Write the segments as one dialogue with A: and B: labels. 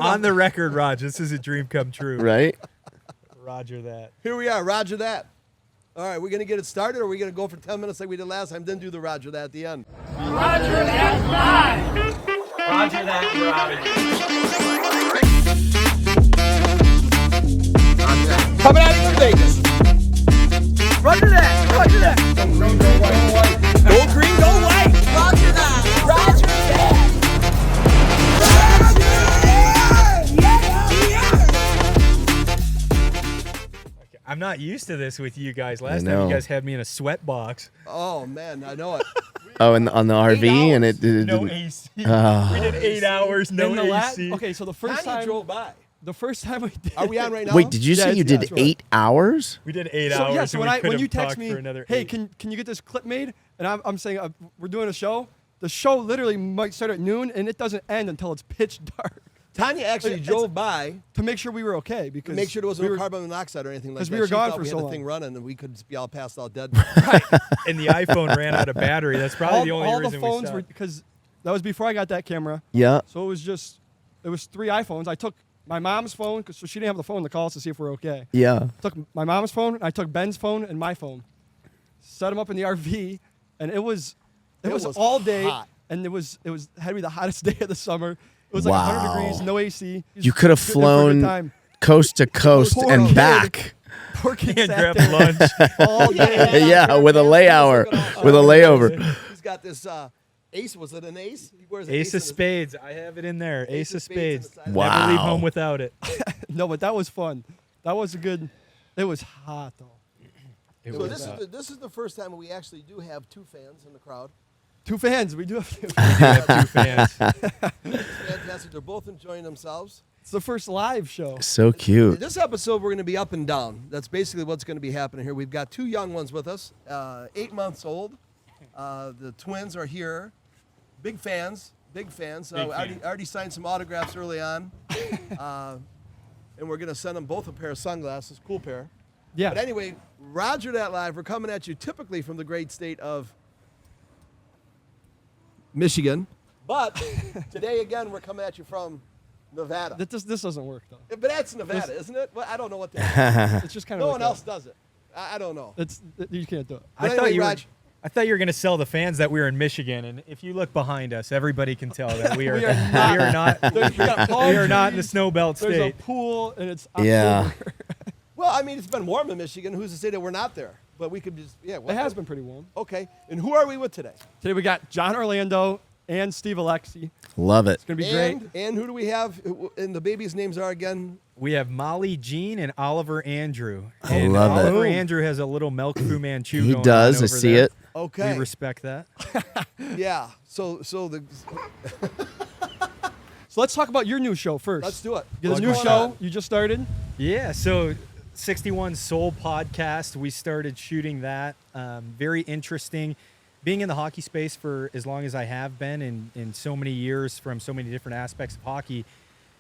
A: On the record, Raj, this is a dream come true.
B: Right?
A: Roger that.
C: Here we are, Roger that. All right, we're going to get it started, or are we going to go for 10 minutes like we did last time, then do the Roger that at the end?
D: Roger that live.
A: Roger that, you're out of here.
C: Coming out of New Vegas.
D: Roger that. Roger that.
C: Go green, go white.
D: Roger that. Roger that.
A: I'm not used to this with you guys. Last time you guys had me in a sweat box.
C: Oh, man, I know it.
B: Oh, and on the RV, and it
A: No
B: didn't.
A: AC. We did 8 hours, no AC.
E: Okay, so the first
C: Tanya
E: time
C: drove by.
E: the first time we did.
C: Are we on right now?
B: Wait, did you say
E: Yeah,
B: you
E: yeah,
B: did
E: that's right.
B: 8 hours?
A: We did 8
E: So,
A: hours.
E: yeah, so
A: and
E: when you
A: talked
E: text me,
A: for another
E: hey,
A: 8.
E: can you get this clip made? And I'm saying we're doing a show. The show literally might start at noon, and it doesn't end until it's pitch dark.
C: Tanya actually drove by
E: To make sure we were okay,
C: to
E: because
C: make sure there wasn't
E: we
C: no
E: were,
C: carbon monoxide or anything like that.
E: 'cause we were
C: She
E: gone
C: thought
E: for
C: we
E: so
C: had
E: long.
C: the thing running, and we could just be all passed out dead.
A: And the iPhone ran out of battery. That's probably the only
E: all
A: reason
E: the
A: we
E: phones
A: stopped.
E: were, because that was before I got that camera.
B: Yeah.
E: So it was 3 iPhones. I took my mom's phone, so she didn't have the phone to call us to see if we're okay.
B: Yeah.
E: Took my mom's phone, I took Ben's phone and my phone. Set them up in the RV, and it was all day,
C: hot.
E: and it had to be the hottest day of the summer. It was like
B: Wow.
E: 100 degrees, no AC.
B: You could have
E: Good for a good
B: flown
E: time.
B: coast to coast
E: Poor
B: and
E: kid.
B: back.
E: Poor kid
A: And
E: sat
A: grabbed
E: there
A: lunch.
E: all day.
B: Yeah, with a layover, with a layover.
C: He's got this ace. Was it an ace? He wears an
A: Ace
C: in
A: of
C: his-
A: spades. I have it in there. Ace of spades.
C: on the side.
B: Wow.
A: Never leave home without it.
E: No, but that was fun. That was a good. It was hot though.
A: It
C: So
A: was,
C: this is the first time we actually do have 2 fans in the crowd.
E: 2 fans. We do have 2.
A: we have 2 fans.
C: It's fantastic. They're both enjoying themselves.
E: It's the first live show.
B: So cute.
C: This episode, we're going to be up and down. That's basically what's going to be happening here. We've got 2 young ones with us, 8 months old. The twins are here. Big fans. Big fans.
A: Big
C: I
A: fans.
C: already signed some autographs early on. And we're going to send them both a pair of sunglasses. Cool pair.
E: Yeah.
C: But anyway, Roger That Live, we're coming at you typically from the great state of Michigan. But today, again, we're coming at you from Nevada.
E: This doesn't work though.
C: But that's Nevada, isn't it? Well, I don't know what that is.
E: It's just kind of.
C: No
E: like
C: one else does it. I don't know.
E: You can't do it.
C: But
A: I thought
C: anyway,
A: you were.
C: Raj-
A: I thought you were going to sell the fans that we were in Michigan, and if you look behind us, everybody can tell that we are.
E: We are not.
A: We are not in the snow belt
E: There's
A: state.
E: a pool and it's October.
B: Yeah.
C: Well, I mean, it's been warm in Michigan. Who's to say that we're not there? But we could just, yeah.
E: It has been pretty warm.
C: Okay. And who are we with today?
E: Today we got John Orlando and Steve Oleksy.
B: Love it.
E: It's gonna be great.
C: And who do we have? And the babies' names are again?
A: We have Molly Jean and Oliver Andrew.
B: I
A: And
B: love it.
A: Oliver Andrew has a little milk Fu Manchu.
B: He
A: going
B: does.
A: on
B: I
A: over
B: see
A: there.
B: it.
C: Okay.
A: We respect that.
C: Yeah. So the
E: So let's talk about your new show first.
C: let's do it.
E: You got
C: What's
E: a new
C: going
E: show
C: on?
E: you just started.
A: Yeah, so 61 Soul podcast, we started shooting that. Very interesting. Being in the hockey space for as long as I have been in so many years from so many different aspects of hockey,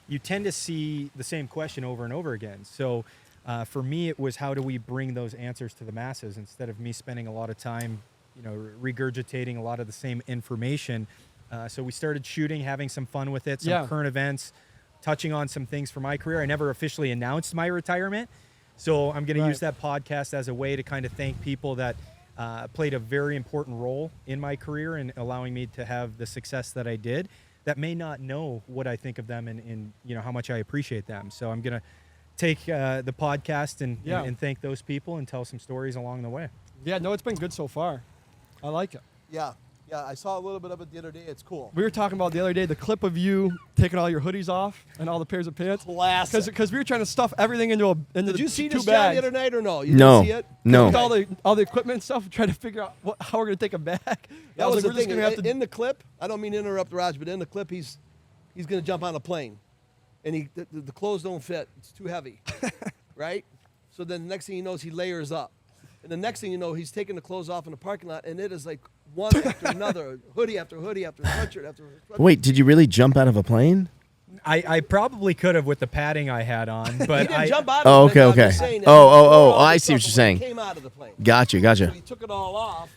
A: you tend to see the same question over and over again. So for me, it was how do we bring those answers to the masses instead of me spending a lot of time, regurgitating a lot of the same information. So we started shooting, having some fun with it, some current events, touching on some things for my career. I never officially announced my retirement. So I'm going to use that podcast as a way to kind of thank people that played a very important role in my career and allowing me to have the success that I did that may not know what I think of them and how much I appreciate them. So I'm going to take the podcast and thank those people and tell some stories along the way.
E: Yeah, no, it's been good so far. I like it.
C: Yeah. Yeah. I saw a little bit of it the other day. It's cool.
E: We were talking about the other day the clip of you taking all your hoodies off and all the pairs of pants.
C: Classic.
E: Because we were trying to stuff everything into
C: Did you see
E: 2
C: this John
E: bags.
C: the other night or no? You
B: No.
C: didn't see it?
B: No.
E: With all the equipment and stuff, trying to figure out how we're gonna take them back.
C: That was
E: like,
C: the
E: we're just
C: thing.
E: gonna have to.
C: In the clip, I don't mean to interrupt Raj, but in the clip, he's going to jump on a plane, and the clothes don't fit. It's too heavy, right? So then the next thing he knows, he layers up, and the next thing you know, he's taking the clothes off in the parking lot, and it is like one after another, hoodie after hoodie after sweatshirt after sweatshirt.
B: Wait, did you really jump out of a plane?
A: I probably could have with the padding I had on,
C: He
A: but
C: didn't jump out
B: Oh,
C: of the
B: okay,
C: plane. I'm
B: okay.
C: just saying that
B: Oh,
C: he threw all
B: I
C: the
B: see what
C: stuff
B: you're
C: when he
B: saying.
C: Came out of the plane.
B: Gotcha.
C: So he took it all off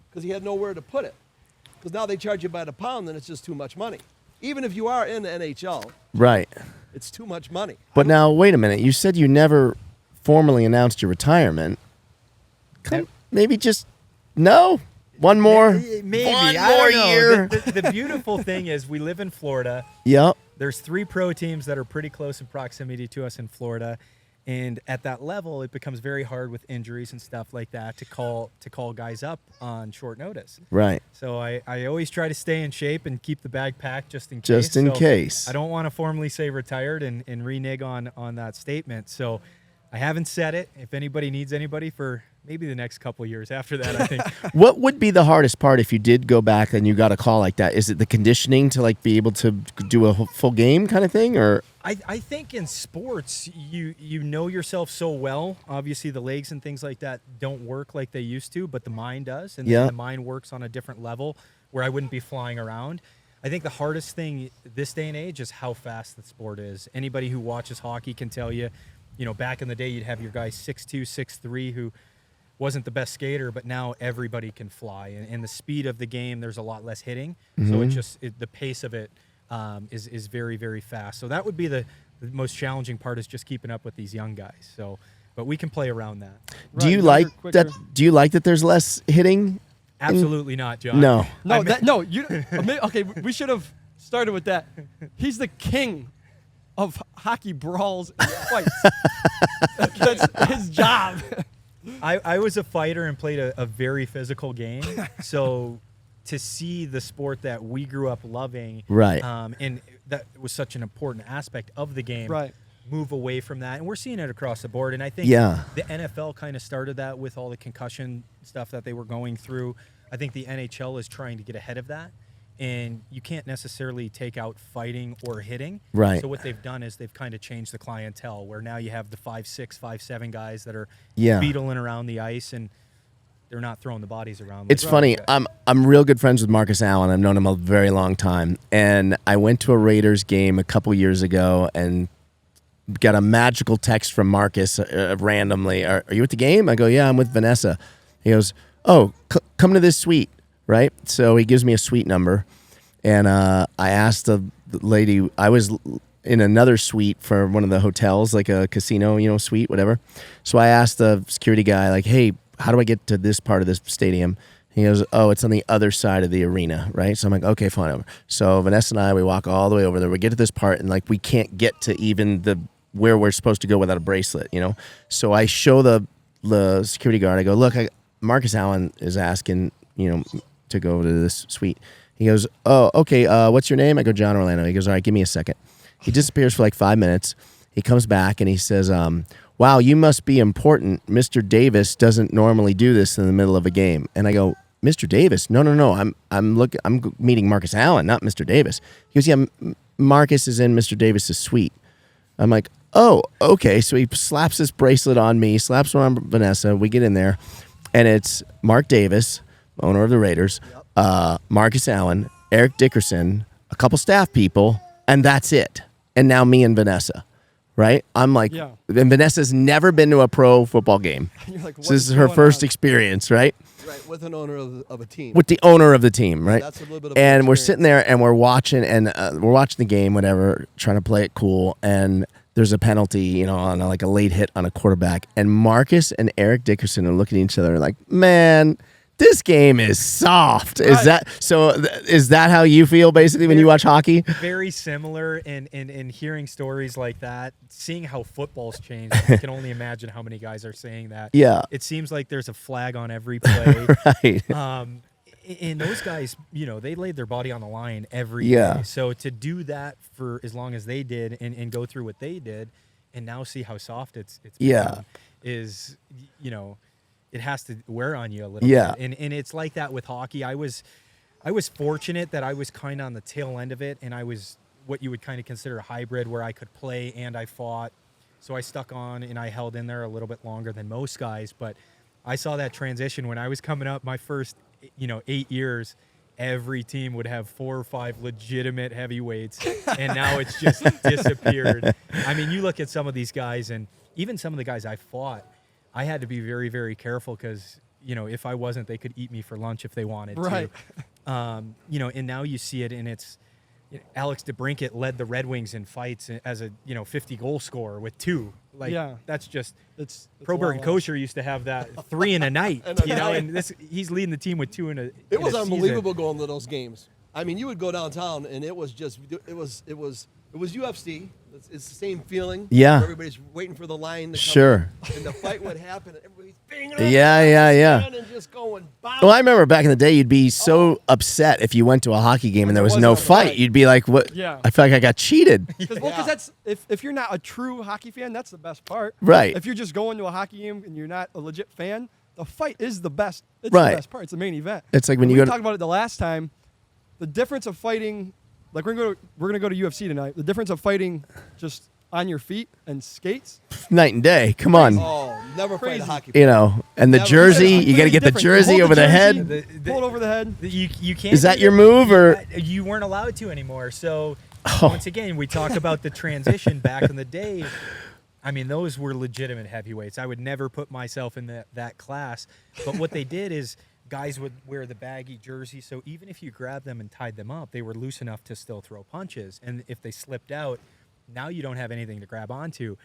C: because he had nowhere to put it. Because now they charge you by the pound, and it's just too much money. Even if you are in the NHL,
B: Right.
C: It's too much money.
B: But now, wait a minute. You said you never formally announced your retirement. Maybe just no. One more.
A: Maybe.
B: One
A: I
B: more
A: don't know.
B: year.
A: The beautiful thing is we live in Florida.
B: Yep.
A: There's 3 pro teams that are pretty close in proximity to us in Florida. And at that level, it becomes very hard with injuries and stuff like that to call guys up on short notice.
B: Right.
A: So I always try to stay in shape and keep the bag packed just in case.
B: Just in case.
A: I don't want to formally say retired and renege on that statement. So I haven't said it. If anybody needs anybody for maybe the next couple of years after that, I think.
B: What would be the hardest part if you did go back and you got a call like that? Is it the conditioning to like be able to do a full game kind of thing, or?
A: I think in sports, you know yourself so well. Obviously, the legs and things like that don't work like they used to, but the mind does. And
B: Yeah.
A: the mind works on a different level where I wouldn't be flying around. I think the hardest thing this day and age is how fast the sport is. Anybody who watches hockey can tell you, back in the day, you'd have your guy 6'2", 6'3", who wasn't the best skater, but now everybody can fly. And the speed of the game, there's a lot less hitting. So the pace of it is very, very fast. So that would be the most challenging part, is just keeping up with these young guys. So, but we can play around that.
B: Do you
E: Right,
B: like
E: quicker.
B: that? Do you like that there's less hitting?
A: Absolutely not, John.
B: No.
E: No, you. Okay, we should have started with that. He's the king of hockey brawls and fights. That's his job.
A: I was a fighter and played a very physical game. So to see the sport that we grew up loving,
B: Right.
A: And that was such an important aspect of the game,
E: Right.
A: move away from that. And we're seeing it across the board. And I think
B: Yeah.
A: the NFL kind of started that with all the concussion stuff that they were going through. I think the NHL is trying to get ahead of that. And you can't necessarily take out fighting or hitting.
B: Right.
A: So what they've done is they've kind of changed the clientele, where now you have the 5'6", 5'7" guys that are
B: Yeah.
A: beetling around the ice, and they're not throwing the bodies around.
B: It's
A: like
B: funny.
A: that.
B: I'm real good friends with Marcus Allen. I've known him a very long time, and I went to a Raiders game a couple years ago and got a magical text from Marcus randomly. Are you at the game? I go, yeah, I'm with Vanessa. He goes, oh, come to this suite, right? So he gives me a suite number, and I asked the lady. I was in another suite for one of the hotels, like a casino, suite, whatever. So I asked the security guy, like, hey, how do I get to this part of this stadium? He goes, oh, it's on the other side of the arena, right? So I'm like, okay, fine. Over. So Vanessa and I, we walk all the way over there. We get to this part, and like we can't get to even where we're supposed to go without a bracelet, So I show the security guard. I go, look, Marcus Allen is asking, to go to this suite. He goes, oh, okay. What's your name? I go, John Orlando. He goes, all right, give me a second. He disappears for like 5 minutes. He comes back and he says, wow, you must be important. Mr. Davis doesn't normally do this in the middle of a game. And I go, Mr. Davis? No. I'm meeting Marcus Allen, not Mr. Davis. He goes, yeah, Marcus is in Mr. Davis's suite. I'm like, oh, okay. So he slaps this bracelet on me, slaps one on Vanessa. We get in there, and it's Mark Davis, owner of the Raiders, Marcus Allen, Eric Dickerson, a couple staff people, and that's it. And now me and Vanessa. Right? I'm like,
E: Yeah.
B: and Vanessa's never been to a pro football game.
E: You're like,
B: So
E: what
B: this
E: is
B: is her
E: going
B: first
E: on?
B: experience, right?
C: Right, with an owner of a team.
B: With the owner of the team, right?
C: That's a little bit of
B: and
C: an
B: we're
C: experience.
B: sitting there and we're watching the game, whatever, trying to play it cool. And there's a penalty, on like a late hit on a quarterback. And Marcus and Eric Dickerson are looking at each other like, man, this game is soft. Is
E: Right.
B: that so? Is that how you feel basically when you watch hockey?
A: Very similar, and hearing stories like that, seeing how football's changed, I can only imagine how many guys are saying that.
B: Yeah.
A: It seems like there's a flag on every play.
B: Right.
A: And those guys, they laid their body on the line every
B: Yeah.
A: day. So to do that for as long as they did and go through what they did, and now see how soft it's
B: Yeah.
A: become, is, it has to wear on you a little
B: Yeah.
A: bit. And it's like that with hockey. I was fortunate that I was kind of on the tail end of it, and I was what you would kind of consider a hybrid, where I could play and I fought. So I stuck on and I held in there a little bit longer than most guys. But I saw that transition when I was coming up my first, 8 years. Every team would have 4 or 5 legitimate heavyweights, and now it's just disappeared. I mean, you look at some of these guys, and even some of the guys I fought, I had to be very, very careful because, if I wasn't, they could eat me for lunch if they wanted
E: Right.
A: to. And now you see it, and it's, Alex DeBrincat led the Red Wings in fights as a 50 goal scorer with 2. Like
E: Yeah.
A: that's just
E: It's
A: Prober
E: a
A: and
E: lot
A: Kosher used to have that 3 in a night,
C: In a night.
A: and he's leading the team with 2 in a.
C: It was unbelievable going to those games. I mean, you would go downtown, and it was UFC. It's the same feeling.
B: Yeah.
C: Everybody's waiting for the line to come.
B: Sure.
C: And the fight would happen, and everybody's banging
B: Yeah.
C: and just going. Bam.
B: Well, I remember back in the day, you'd be so upset if you went to a hockey game and there was
E: There
B: no
E: wasn't a
B: fight.
E: fight.
B: You'd be like, "What?
E: Yeah.
B: I feel like I got cheated."
E: Because that's if you're not a true hockey fan, that's the best part.
B: Right.
E: If you're just going to a hockey game and you're not a legit fan, the fight is the best. It's
B: Right.
E: the best part. It's the main event.
B: It's like when you
E: we
B: go to-
E: talked about it the last time. The difference of fighting, like we're gonna go to UFC tonight. The difference of fighting just on your feet and skates.
B: Night and day. Come on.
C: Oh, never fight a
E: Crazy.
C: hockey.
B: You know, and the
C: Never.
B: jersey,
E: It's
B: you got to get the
E: completely different.
B: jersey
E: You hold
B: over the
E: jersey,
B: head.
E: pull it over the head.
A: You can't.
B: Is that
A: do
B: your move, or-
A: you weren't allowed to anymore? So
B: Oh.
A: once again, we talk about the transition back in the day. I mean, those were legitimate heavyweights. I would never put myself in that class. But what they did is guys would wear the baggy jersey, so even if you grabbed them and tied them up, they were loose enough to still throw punches. And if they slipped out, now you don't have anything to grab onto.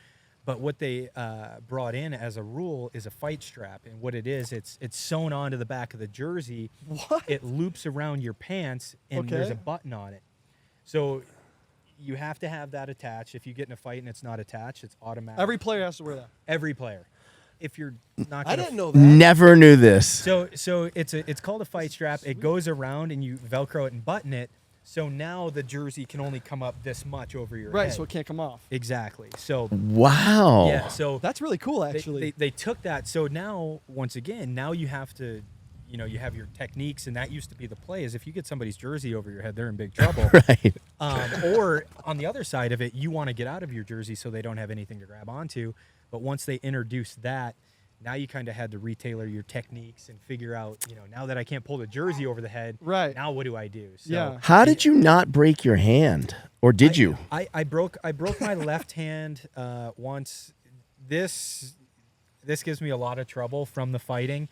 A: But what they brought in as a rule is a fight strap, and what it is, it's sewn onto the back of the jersey.
E: What?
A: It loops around your pants, and there's a
E: Okay.
A: button on it. So you have to have that attached. If you get in a fight and it's not attached, it's automatic.
E: Every player has to wear that.
A: Every player. If you're not,
C: I
A: gonna
C: didn't know that.
B: Never knew this.
A: So it's called a fight strap. It goes around and you Velcro it and button it. So now the jersey can only come up this much over your
E: Right,
A: head.
E: so it can't come off.
A: Exactly. So
B: Wow.
A: yeah. So
E: That's really cool, actually.
A: they took that. So now once again, now you have to, you have your techniques, and that used to be the play. Is if you get somebody's jersey over your head, they're in big trouble.
B: Right.
A: Or on the other side of it, you want to get out of your jersey so they don't have anything to grab onto. But once they introduced that, now you kind of had to retailer your techniques and figure out, now that I can't pull the jersey over the head,
E: Right.
A: now what do I do? So
E: Yeah.
B: How did you not break your hand, or did you?
A: I broke my left hand once. This gives me a lot of trouble from the fighting.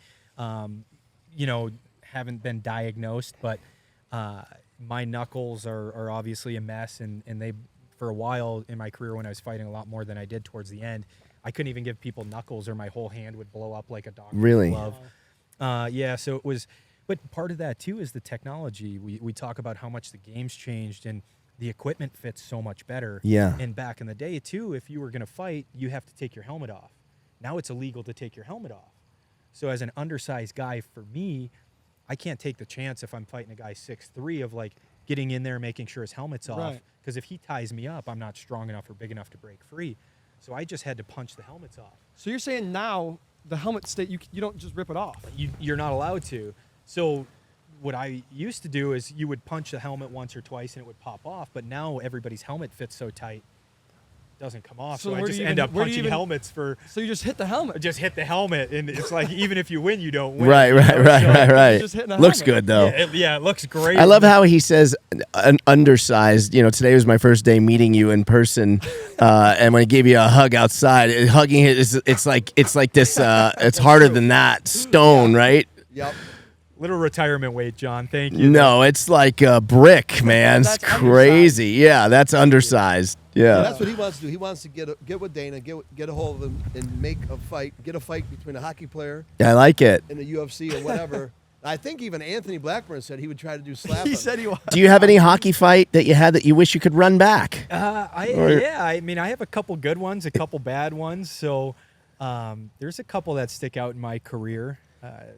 A: Haven't been diagnosed, but my knuckles are obviously a mess, and they, for a while in my career when I was fighting a lot more than I did towards the end, I couldn't even give people knuckles, or my whole hand would blow up like a doctor's
B: Really?
A: glove. Yeah, so it was, but part of that too is the technology. We talk about how much the game's changed, and the equipment fits so much better.
B: Yeah.
A: And back in the day too, if you were going to fight, you have to take your helmet off. Now it's illegal to take your helmet off. So as an undersized guy, for me, I can't take the chance if I'm fighting a guy 6'3" of like getting in there, making sure his helmet's off.
E: Right.
A: Because if he ties me up, I'm not strong enough or big enough to break free. So I just had to punch the helmets off.
E: So you're saying now the helmet state, you don't just rip it off.
A: You're not allowed to. So what I used to do is you would punch the helmet once or twice and it would pop off. But now everybody's helmet fits so tight, it doesn't come off.
E: So
A: So I
E: where do
A: just
E: you
A: end
E: even-
A: up
E: where do you
A: punching
E: even-
A: helmets for
E: So you just hit the helmet.
A: just hit the helmet, and it's like even if you win, you don't win.
B: Right,
A: you
B: right,
A: know?
B: right,
A: So-
B: right.
E: just hitting a
B: Looks
E: helmet.
B: good though.
A: Yeah, it looks great.
B: I love how he says undersized. Today was my first day meeting you in person, and when he gave you a hug outside, hugging it is it's like this. It's harder than that stone, right?
C: Yep.
A: Little retirement weight, John. Thank you.
B: No, it's like a brick, man. It's
E: That's
B: crazy. Yeah, that's undersized. Yeah.
C: That's what he wants to do. He wants to get with Dana, get a hold of him, and make a fight. Get a fight between a hockey player
B: I like it.
C: and the UFC or whatever. I think even Anthony Blackburn said he would try to do slapping.
E: He said he was.
B: Do you have any hockey fight that you had that you wish you could run back?
A: I mean, I have a couple good ones, a couple bad ones. So there's a couple that stick out in my career.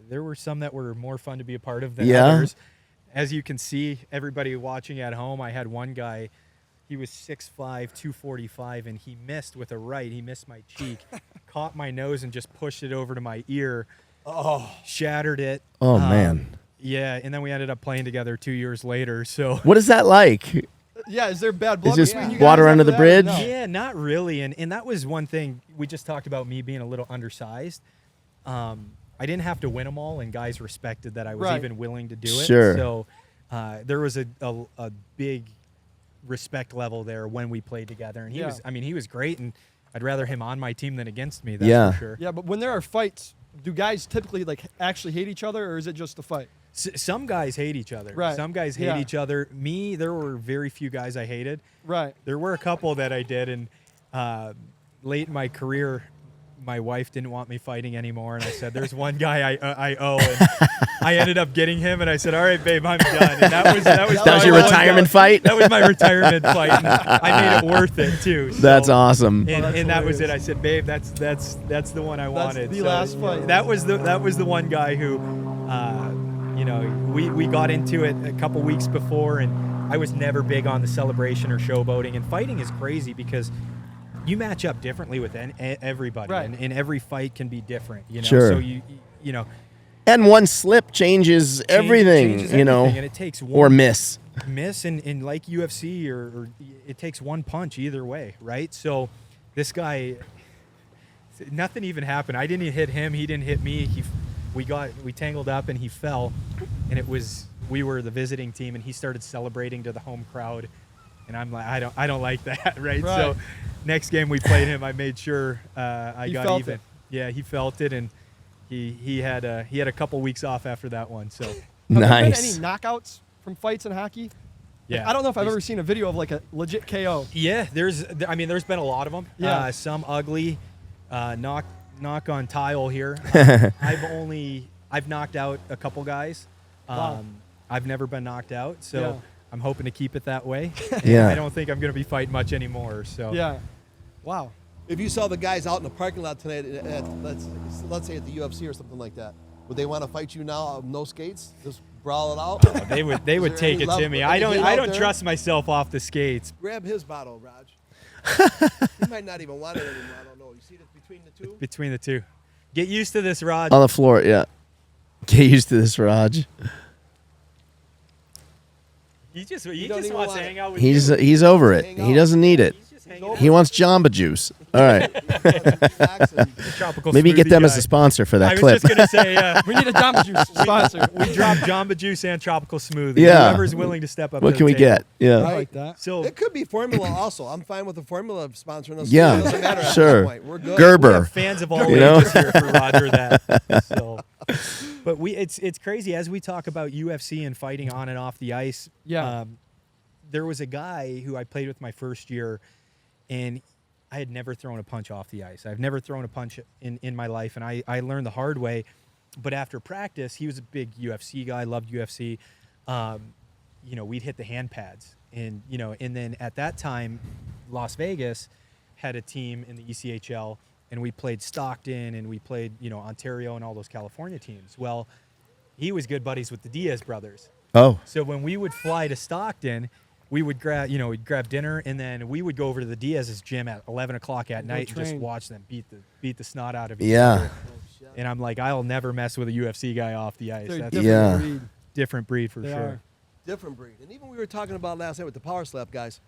A: There were some that were more fun to be a part of than
B: Yeah?
A: others. As you can see, everybody watching at home, I had one guy. He was 6'5", 245, and he missed with a right. He missed my cheek, caught my nose, and just pushed it over to my ear. Oh, shattered it.
B: Oh, man.
A: Yeah, and then we ended up playing together 2 years later. So
B: What is that like?
E: Yeah, is there bad blood
B: Is this
E: between you
B: water
E: guys
B: under
E: after
B: the
E: that, or
B: bridge?
E: no?
A: yeah, not really. And that was one thing we just talked about, me being a little undersized. I didn't have to win them all, and guys respected that I was
E: Right.
A: even willing to do it.
B: Sure.
A: So there was a big respect level there when we played together. And he was great, and I'd rather him on my team than against me. That's
B: Yeah.
A: for sure.
E: Yeah, but when there are fights, do guys typically like actually hate each other, or is it just a fight?
A: Some guys hate each other.
E: Right.
A: Some guys hate
E: Yeah.
A: each other. Me, there were very few guys I hated.
E: Right.
A: There were a couple that I did, and late in my career, my wife didn't want me fighting anymore, and I said, "There's one guy I owe." And I ended up getting him, and I said, "All right, babe, I'm done." And that was
B: That was
A: probably
B: your
A: the one
B: retirement
A: guy-
B: fight?
A: That was my retirement fight. And I made it worth it too.
B: That's
A: So-
B: awesome.
A: And,
E: that's
A: and that was it.
E: hilarious.
A: I said, "Babe, that's the one I wanted."
E: the last fight.
A: That was the one guy who, we got into it a couple weeks before, and I was never big on the celebration or showboating. And fighting is crazy because you match up differently with everybody,
E: Right.
A: and every fight can be different.
B: Sure.
A: So you know,
B: And one slip changes everything,
A: changes
B: you know,
A: everything, and it takes one
B: or miss.
A: and like UFC or it takes one punch either way, right? So this guy, nothing even happened. I didn't hit him, he didn't hit me. We tangled up and he fell, and we were the visiting team, and he started celebrating to the home crowd, and I'm like, I don't like that, right? So next game we played him, I made sure I
E: He
A: got
E: felt
A: even.
E: it.
A: Yeah, he felt it, and he had a couple weeks off after that one. So
E: Have there been
B: Nice.
E: any knockouts from fights in hockey?
A: yeah,
E: I don't know if I've ever seen a video of like a legit KO.
A: Yeah, there's been a lot of them.
E: Yeah.
A: Some ugly, knock on tile here. I've knocked out a couple guys.
E: Wow.
A: I've never been knocked out, so
E: Yeah.
A: I'm hoping to keep it that way.
B: Yeah.
A: I don't think I'm going to be fighting much anymore. So
E: Yeah. Wow.
C: If you saw the guys out in the parking lot tonight, let's say at the UFC or something like that, would they want to fight you now? No skates, just brawl it out.
A: they would
C: Is there
A: take
C: any
A: it
C: love-
A: to me.
C: any
A: I don't
C: hate
A: I
C: out
A: don't
C: there?
A: trust myself off the skates.
C: Grab his bottle, Raj. He might not even want it anymore. I don't know. You see this between the two?
A: Between the two, get used to this, Rod.
B: On the floor, yeah. Get used to this, Raj.
A: He just
C: don't
A: wants
C: even
A: to
C: want
A: hang
C: it.
A: out with
B: He's
A: you.
B: he's over it.
C: Hang
B: He
C: out.
B: doesn't need it.
A: He's just hanging
B: He wants Jamba Juice. All right.
C: Relax and-
A: tropical
B: Maybe get
A: smoothie
B: them
A: guy.
B: as a sponsor for
A: I
B: that
A: was
B: clip.
A: just gonna say,
E: We need a Jamba Juice sponsor.
A: we dropped Jamba Juice and tropical smoothie.
B: Yeah.
A: Whoever's willing to step up.
B: What
A: to
B: can
A: the
B: we
A: table.
B: get? Yeah.
E: I like that.
A: So
C: It could be formula also. I'm fine with the formula sponsoring us.
B: Yeah,
C: It doesn't matter at
B: sure.
C: that point. We're good.
A: we
B: Gerber.
A: have fans of all
B: You know?
A: ages here for Roger that. So, but it's crazy as we talk about UFC and fighting on and off the ice.
E: Yeah.
A: There was a guy who I played with my first year, and I had never thrown a punch off the ice. I've never thrown a punch in my life, and I learned the hard way. But after practice, he was a big UFC guy, loved UFC. We'd hit the hand pads, and then at that time, Las Vegas had a team in the ECHL, and we played Stockton, and we played Ontario and all those California teams. Well, he was good buddies with the Diaz brothers.
B: Oh,
A: So when we would fly to Stockton, we would we'd grab dinner, and then we would go over to the Diaz's gym at 11 o'clock at night and just
E: train.
A: watch them beat the snot out of each
B: Yeah.
A: other. And I'm like, I'll never mess with a UFC guy off the ice.
E: They're
A: That's
E: different
B: Yeah.
E: breed.
A: different breed for
E: They
A: sure.
E: are.
C: Different breed. And even we were talking about last night with the power slap guys.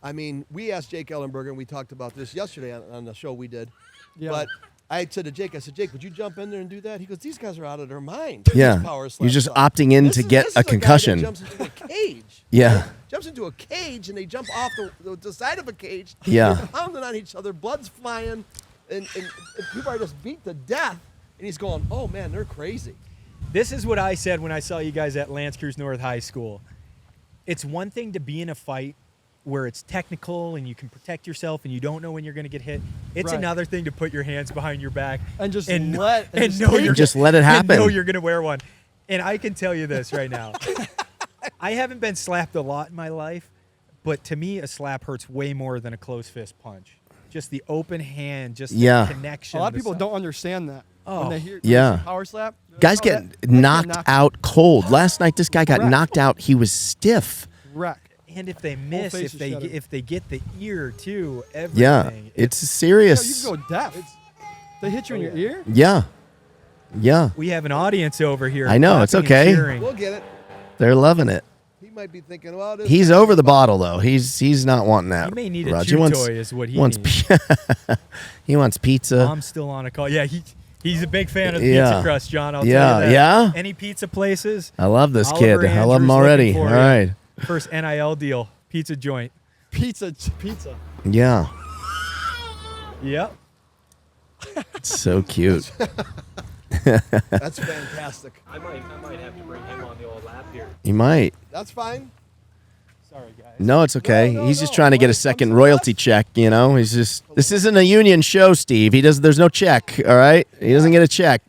C: I mean, we asked Jake Ellenberger, and we talked about this yesterday on the show we did.
E: Yeah.
C: But I said to Jake, Jake, would you jump in there and do that? He goes, these guys are out of their mind.
B: Yeah.
C: This power slap
B: You're just
C: stuff.
B: opting in
C: This
B: to
C: is-
B: get
C: this
B: a
C: is guy that
B: concussion.
C: jumps into a cage.
B: Yeah.
C: Jumps into a cage, and they jump off the side of a cage.
B: Yeah.
C: They're pounding on each other, blood's flying, and people are just beat to death. And he's going, oh, man, they're crazy.
A: This is what I said when I saw you guys at Lance Cruz North High School. It's one thing to be in a fight where it's technical and you can protect yourself and you don't know when you're going to get hit. It's
E: Right.
A: another thing to put your hands behind your back
E: And just
A: and
E: let- and just
A: know
E: take
A: you're
E: it.
B: Just let it
A: and
B: happen.
A: know you're going to wear one. And I can tell you this right now. I haven't been slapped a lot in my life, but to me a slap hurts way more than a close fist punch. Just the open hand, just
B: Yeah.
A: the connection.
E: A lot of
A: the
E: people
A: stuff.
E: don't understand that.
A: Oh.
E: When they hear
B: Yeah.
E: power slap. they're like,
B: Guys
E: "Oh,
B: get
E: that
B: knocked out cold. Last night, this guy got
E: Correct.
B: knocked out. He was stiff.
E: Wreck.
A: And if they miss,
E: face is shattered.
A: if they get the ear too, everything.
B: Yeah. It's
E: No,
B: serious.
E: you can go deaf. They hit you in your ear.
B: Yeah. Yeah.
A: We have an audience over here.
B: I know, it's
A: clapping and
B: okay.
A: cheering.
C: We'll get it.
B: They're loving it.
C: He might be thinking, well, this
B: He's over the bottle, though. He's not wanting that.
A: He may need a
B: Raj.
A: chew
B: He wants,
A: toy is what he
B: wants
A: needs.
B: he wants pizza.
A: I'm still on a call. Yeah, he's a big fan of the
B: Yeah.
A: pizza crust, John. I'll
B: Yeah,
A: tell you that.
B: yeah?
A: Any pizza places?
B: I love this
A: Oliver
B: kid. I love him
A: Andrews
B: already.
A: looking
B: All
A: for you.
B: right.
A: First NIL deal, pizza joint.
E: Pizza.
B: Yeah.
A: Yep.
B: It's so cute.
C: That's fantastic.
A: I might have to bring him on the old lap here.
B: You might.
C: That's fine.
A: Sorry, guys.
B: No, it's okay.
C: No,
B: He's just
C: no.
B: trying to get
C: When
B: a
C: it comes
B: second
C: to
B: royalty
C: us-
B: check, you know? He's just this isn't a union show, Steve. There's no check, all right? He doesn't get a check.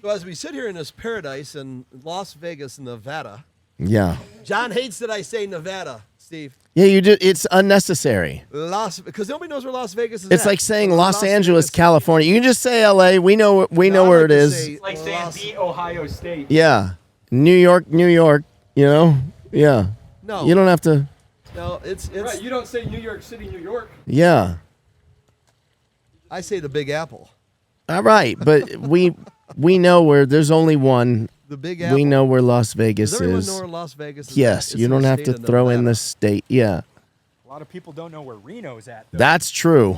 C: So as we sit here in this paradise in Las Vegas, Nevada,
B: Yeah.
C: John hates that I say Nevada, Steve.
B: Yeah, you do it's unnecessary.
C: Because nobody knows where Las Vegas is.
B: It's
C: at.
B: like saying
C: So
B: Los Angeles,
C: Vegas-
B: California. You can just say LA. We know
C: No,
B: where
C: I
B: it
C: like to
B: is.
C: say
A: Like saying
C: Las-
A: the Ohio State.
B: Yeah. New York, you know? Yeah.
C: No,
B: You don't have to
C: no, it's
E: Right, you don't say New York City, New York.
B: Yeah.
C: I say the Big Apple.
B: All right, but we know where there's only one.
C: The Big Apple.
B: We know where Las Vegas
C: Does everyone
B: is.
C: know where Las Vegas is?
B: Yes,
C: at?
B: you
C: It's
B: don't
C: the
B: have to
C: state of
B: throw in
C: Nevada.
B: the state. Yeah.
A: A lot of people don't know where Reno's at, though.
B: That's true.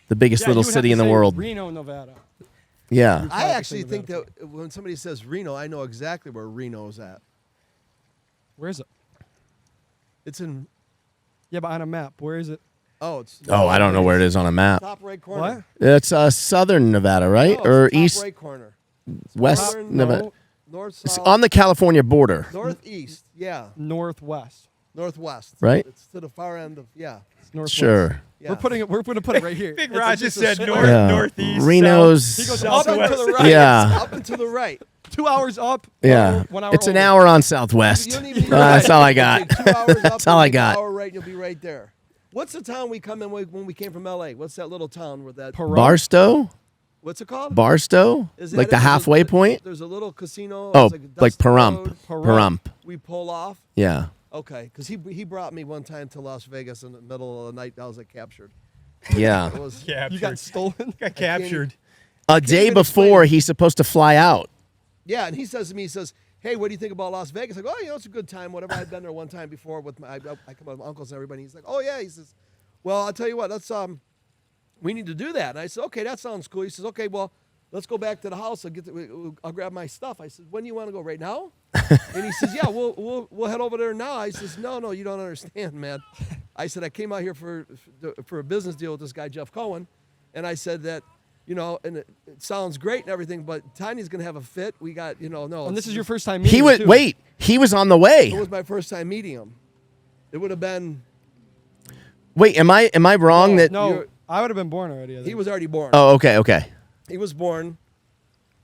B: The biggest
E: Yeah,
B: little
E: you would have
B: city
E: to
B: in the
E: say
B: world.
E: Reno, Nevada.
B: Yeah.
C: I actually
E: Nevada.
C: think that when somebody says Reno, I know exactly where Reno's at.
E: Where is it?
C: It's in.
E: Yeah, but on a map, where is it?
C: Oh, it's.
B: Oh, I don't know where it is on a map.
C: Top right corner.
E: What?
B: It's southern Nevada, right?
C: No,
B: Or
C: it's top
B: east,
C: right corner.
B: west
C: Southern,
B: Nevada.
E: No,
C: North,
B: It's
C: south,
B: on the California border,
C: northeast. Yeah,
E: northwest.
C: northwest.
B: right?
C: It's to the far end of. Yeah.
E: It's northwest.
B: Sure.
C: Yeah.
E: We're going to put it right here.
A: Big
E: It's
A: Raj
E: just
A: just
E: a
A: said
E: straight-
A: north,
B: Yeah.
A: northeast,
B: Reno's.
A: south.
E: He goes
A: Southwest.
E: up and to the right.
B: Yeah.
C: Up and to the right.
E: 2 hours up.
B: Yeah.
E: 1 hour
B: It's an
E: over.
B: hour on Southwest.
C: You don't even need
B: That's
C: to
B: all I
C: take
B: got.
C: 2 hours up
B: That's all
C: and
B: I
C: take
B: got.
C: An hour right, and you'll be right there. What's the town we come in when we came from L.A.? What's that little town where that?
E: Pahrump.
B: Barstow?
C: What's it called?
B: Barstow?
C: Is that
B: Like
C: it?
B: the halfway point?
C: There's a little casino.
B: Oh,
C: it's a
B: like
C: dusty road.
B: Pahrump. Pahrump.
C: We pull off.
B: Yeah.
C: Okay, because he brought me one time to Las Vegas in the middle of the night. I was like captured.
B: Yeah.
C: It was.
A: Captured.
E: You got stolen.
A: Got captured.
B: A day
C: even
B: before,
C: explain.
B: he's supposed to fly out.
C: Yeah, and he says to me, he says, "Hey, what do you think about Las Vegas?" I go, "Oh, it's a good time. Whatever. I'd been there one time before with I come with my uncles and everybody." He's like, "Oh yeah." He says, "Well, I'll tell you what. Let's we need to do that." And I said, "Okay, that sounds cool." He says, "Okay, well, let's go back to the house. I'll grab my stuff." I said, "When do you want to go? Right now?" And he says, "Yeah, we'll head over there now." I says, "No, you don't understand, man." I said, "I came out here for a business deal with this guy Jeff Cohen, and I said that." And it sounds great and everything, but Tiny's gonna have a fit. We got, no.
E: And this is your first time meeting
B: He
E: him,
B: was
E: too.
B: wait. He was on the
C: It
B: way.
C: was my first time meeting him. It would have been.
B: Wait, am I wrong that?
E: No,
C: You're-
E: I would have been born already. I think.
C: He was already born.
B: Oh, okay.
C: He was born.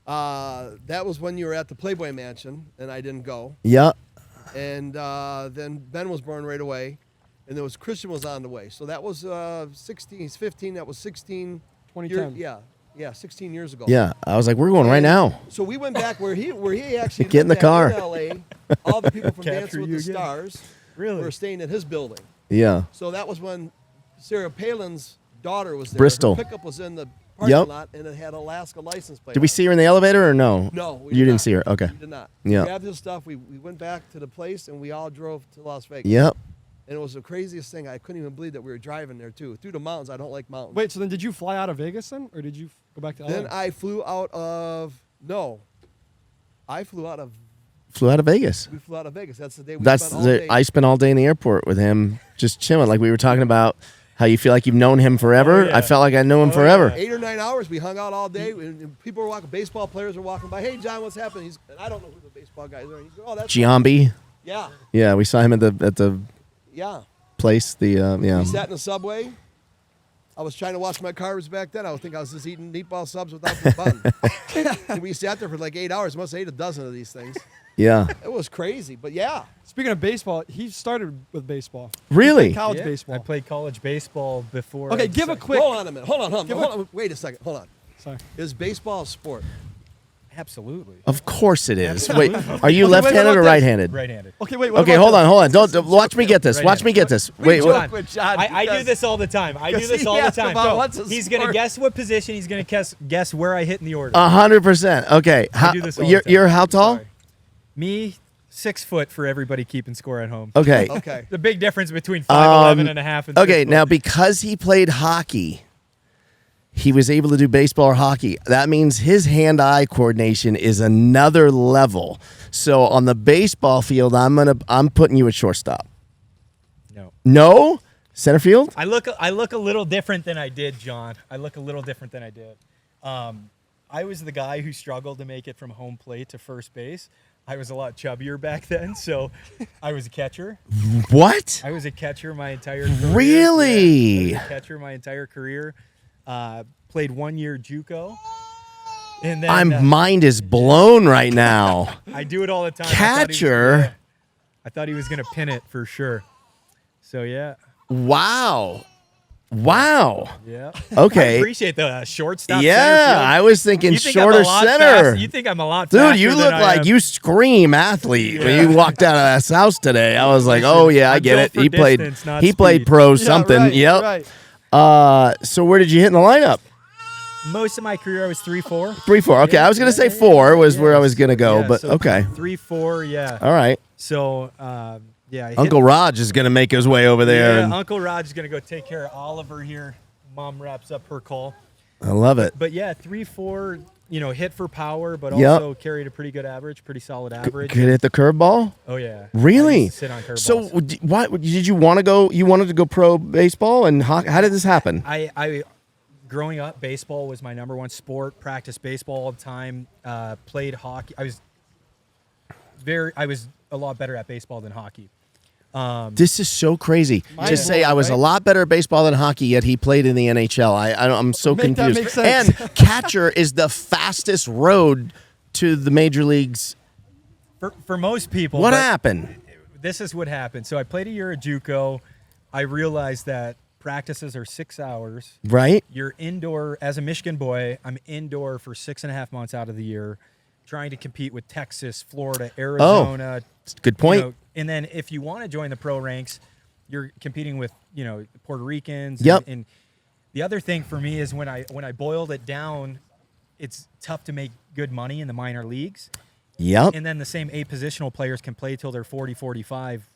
C: That was when you were at the Playboy Mansion, and I didn't go.
B: Yeah.
C: And then Ben was born right away, and there was Christian was on the way. So that was 16. He's 15. That was 16.
E: 2010.
C: Yeah, 16 years ago.
B: Yeah. I was like, we're going right
C: And
B: now.
C: So we went back where he actually
B: Get in
C: lived
B: the
C: at
B: car.
C: in L.A. All the people from
A: Capture
C: Dancing with
A: you
C: the
A: again.
C: Stars
A: Really?
C: were staying at his building.
B: Yeah.
C: So that was when Sarah Palin's daughter was there.
B: Bristol.
C: Her pickup was in the parking
B: Yep.
C: lot, and it had Alaska license plate.
B: Did we
C: on
B: see her in the elevator or no?
C: it. No, we
B: You
C: did
B: didn't
C: not.
B: see her. Okay.
C: We did not.
B: Yeah.
C: We grabbed his stuff. We went back to the place, and we all drove to Las Vegas.
B: Yep.
C: And it was the craziest thing. I couldn't even believe that we were driving there too, through the mountains. I don't like mountains.
E: Wait, so then did you fly out of Vegas then, or did you go back to LA?
C: Then I flew out of I flew out of
B: Flew out of Vegas.
C: we flew out of Vegas. That's the day we
B: That's
C: spent all day.
B: I spent all day in the airport with him, just chilling. Like we were talking about how you feel like you've known him forever.
A: Oh, yeah.
B: I felt like I knew him forever.
C: 8 or 9 hours. We hung out all day. And people were walking. Baseball players were walking by. Hey, John, what's happening? And I don't know who the baseball guys are. And he's oh, that's
B: Giambi.
C: yeah,
B: Yeah, we saw him at the
C: yeah.
B: place. The yeah.
C: We sat in the subway. I was trying to wash my cars back then. I would think I was just eating meatball subs without the bun. And we sat there for like 8 hours. Must have ate a dozen of these things.
B: Yeah.
C: It was crazy, but yeah.
E: Speaking of baseball, he started with baseball.
B: Really?
E: He played college
A: Yeah,
E: baseball.
A: I played college baseball before.
E: Okay,
A: I
E: give a
A: decided-
E: quick.
C: Hold on a minute. Hold on.
E: Give
C: Hold on. Wait a second. Hold on.
E: Sorry.
C: Is baseball a sport?
A: Absolutely.
B: Of course it is. Wait, are you
E: Okay, wait,
B: left-handed
E: what
B: or
E: about this?
B: right-handed?
A: Right-handed.
E: Okay, wait. What
B: Okay,
E: about
B: hold
E: this?
B: on, hold on. Don't watch me get this. Watch me get this. Wait,
C: joke
B: wait.
C: with John
A: I do
C: because-
A: this all the time. I do
C: because
A: this
C: he
A: all the
C: asked
A: time.
C: about what's a
A: He's gonna
C: sport.
A: guess what position. He's gonna guess where I hit in the order.
B: 100%. Okay. How,
A: do this all the
B: you're
A: time.
B: you're how tall?
A: Sorry. Me, 6 foot for everybody keeping score at home.
B: Okay.
C: Okay.
A: The big difference between 5'11" and a half and 6
B: Okay,
A: foot.
B: now because he played hockey, he was able to do baseball or hockey. That means his hand-eye coordination is another level. So on the baseball field, I'm putting you at shortstop.
A: No.
B: No? Center field?
A: I look a little different than I did, John. I look a little different than I did. I was the guy who struggled to make it from home plate to first base. I was a lot chubbier back then, so I was a catcher.
B: What?
A: I was a catcher my entire career.
B: Really?
A: Yeah, I was a catcher my entire career. Played 1 year JUCO. And then
B: My mind is blown right now.
A: I do it all the time.
B: Catcher?
A: I thought he was going to pin it for sure. So, yeah.
B: Wow.
A: Yeah.
B: Okay.
A: I appreciate the shortstop.
B: Yeah,
A: center field.
B: I was thinking
A: You think
B: shorter
A: I'm a lot
B: center.
A: fast- You think I'm a lot faster
B: Dude, you
A: than
B: look
A: I
B: like
A: am.
B: you scream athlete when you walked out of that house today. I was like, oh yeah, I
A: I'm
B: get it.
A: built for distance, not
B: He played
A: speed.
B: pro
E: Yeah,
B: something.
E: right,
B: Yep.
E: Right.
B: So where did you hit in the lineup?
A: Most of my career, I was 3-4.
B: 3-4. Okay, I was gonna say 4 was where I was gonna go,
A: Yeah,
B: but
A: so
B: okay.
A: 3-4, yeah.
B: All right.
A: So, yeah. I hit-
B: Uncle Raj is gonna make his way over there.
A: Yeah,
B: and
A: Uncle Raj is going to go take care of Oliver here. Mom wraps up her call.
B: I love it.
A: But yeah, 3-4, hit for power, but
B: Yep.
A: also carried a pretty good average, pretty solid average.
B: Could hit the curveball.
A: Oh, yeah. I
B: Really?
A: used to sit on curveballs.
B: So, what did you want to go? You wanted to go pro baseball and hockey? How did this happen?
A: I growing up, baseball was my number one sport. Practiced baseball all the time. Played hockey. I was a lot better at baseball than hockey.
B: This is so crazy to
E: Mind
B: say. I was a
E: blowing,
B: lot better at baseball than hockey, yet he played in the NHL. I'm so
E: Make that
B: confused.
E: make sense.
B: And catcher is the fastest road to the major leagues.
A: For most people,
B: What
A: but
B: happened?
A: This is what happened. So I played a year at JUCO. I realized that practices are 6 hours.
B: Right?
A: You're indoor as a Michigan boy. I'm indoor for 6.5 months out of the year, trying to compete with Texas, Florida, Arizona.
B: Good point.
A: And then if you want to join the pro ranks, you're competing with Puerto Ricans.
B: Yep.
A: And the other thing for me is when I boiled it down, it's tough to make good money in the minor leagues.
B: Yep.
A: And then the same 8 positional players can play till they're 40, 45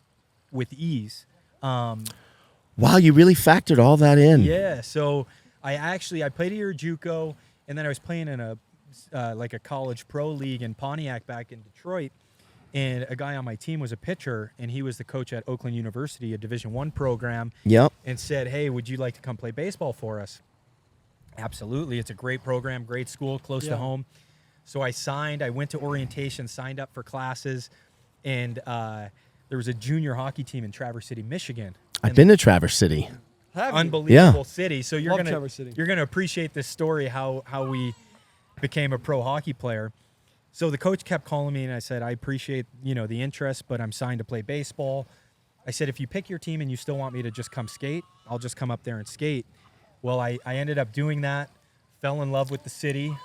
A: with ease.
B: Wow, you really factored all that in.
A: Yeah, so I played a year at JUCO, and then I was playing in a college pro league in Pontiac back in Detroit, and a guy on my team was a pitcher, and he was the coach at Oakland University, a Division I program.
B: Yep.
A: And said, "Hey, would you like to come play baseball for us?" Absolutely, it's a great program, great school, close to home. So I signed. I went to orientation, signed up for classes, and there was a junior hockey team in Traverse City, Michigan.
B: I've been to Traverse City.
E: Have you?
A: Unbelievable city. So
E: Love Traverse City.
A: you're gonna appreciate this story how we became a pro hockey player. So the coach kept calling me, and I said, I appreciate the interest, but I'm signed to play baseball. I said, if you pick your team and you still want me to just come skate, I'll just come up there and skate. Well, I ended up doing that. Fell in love with the city.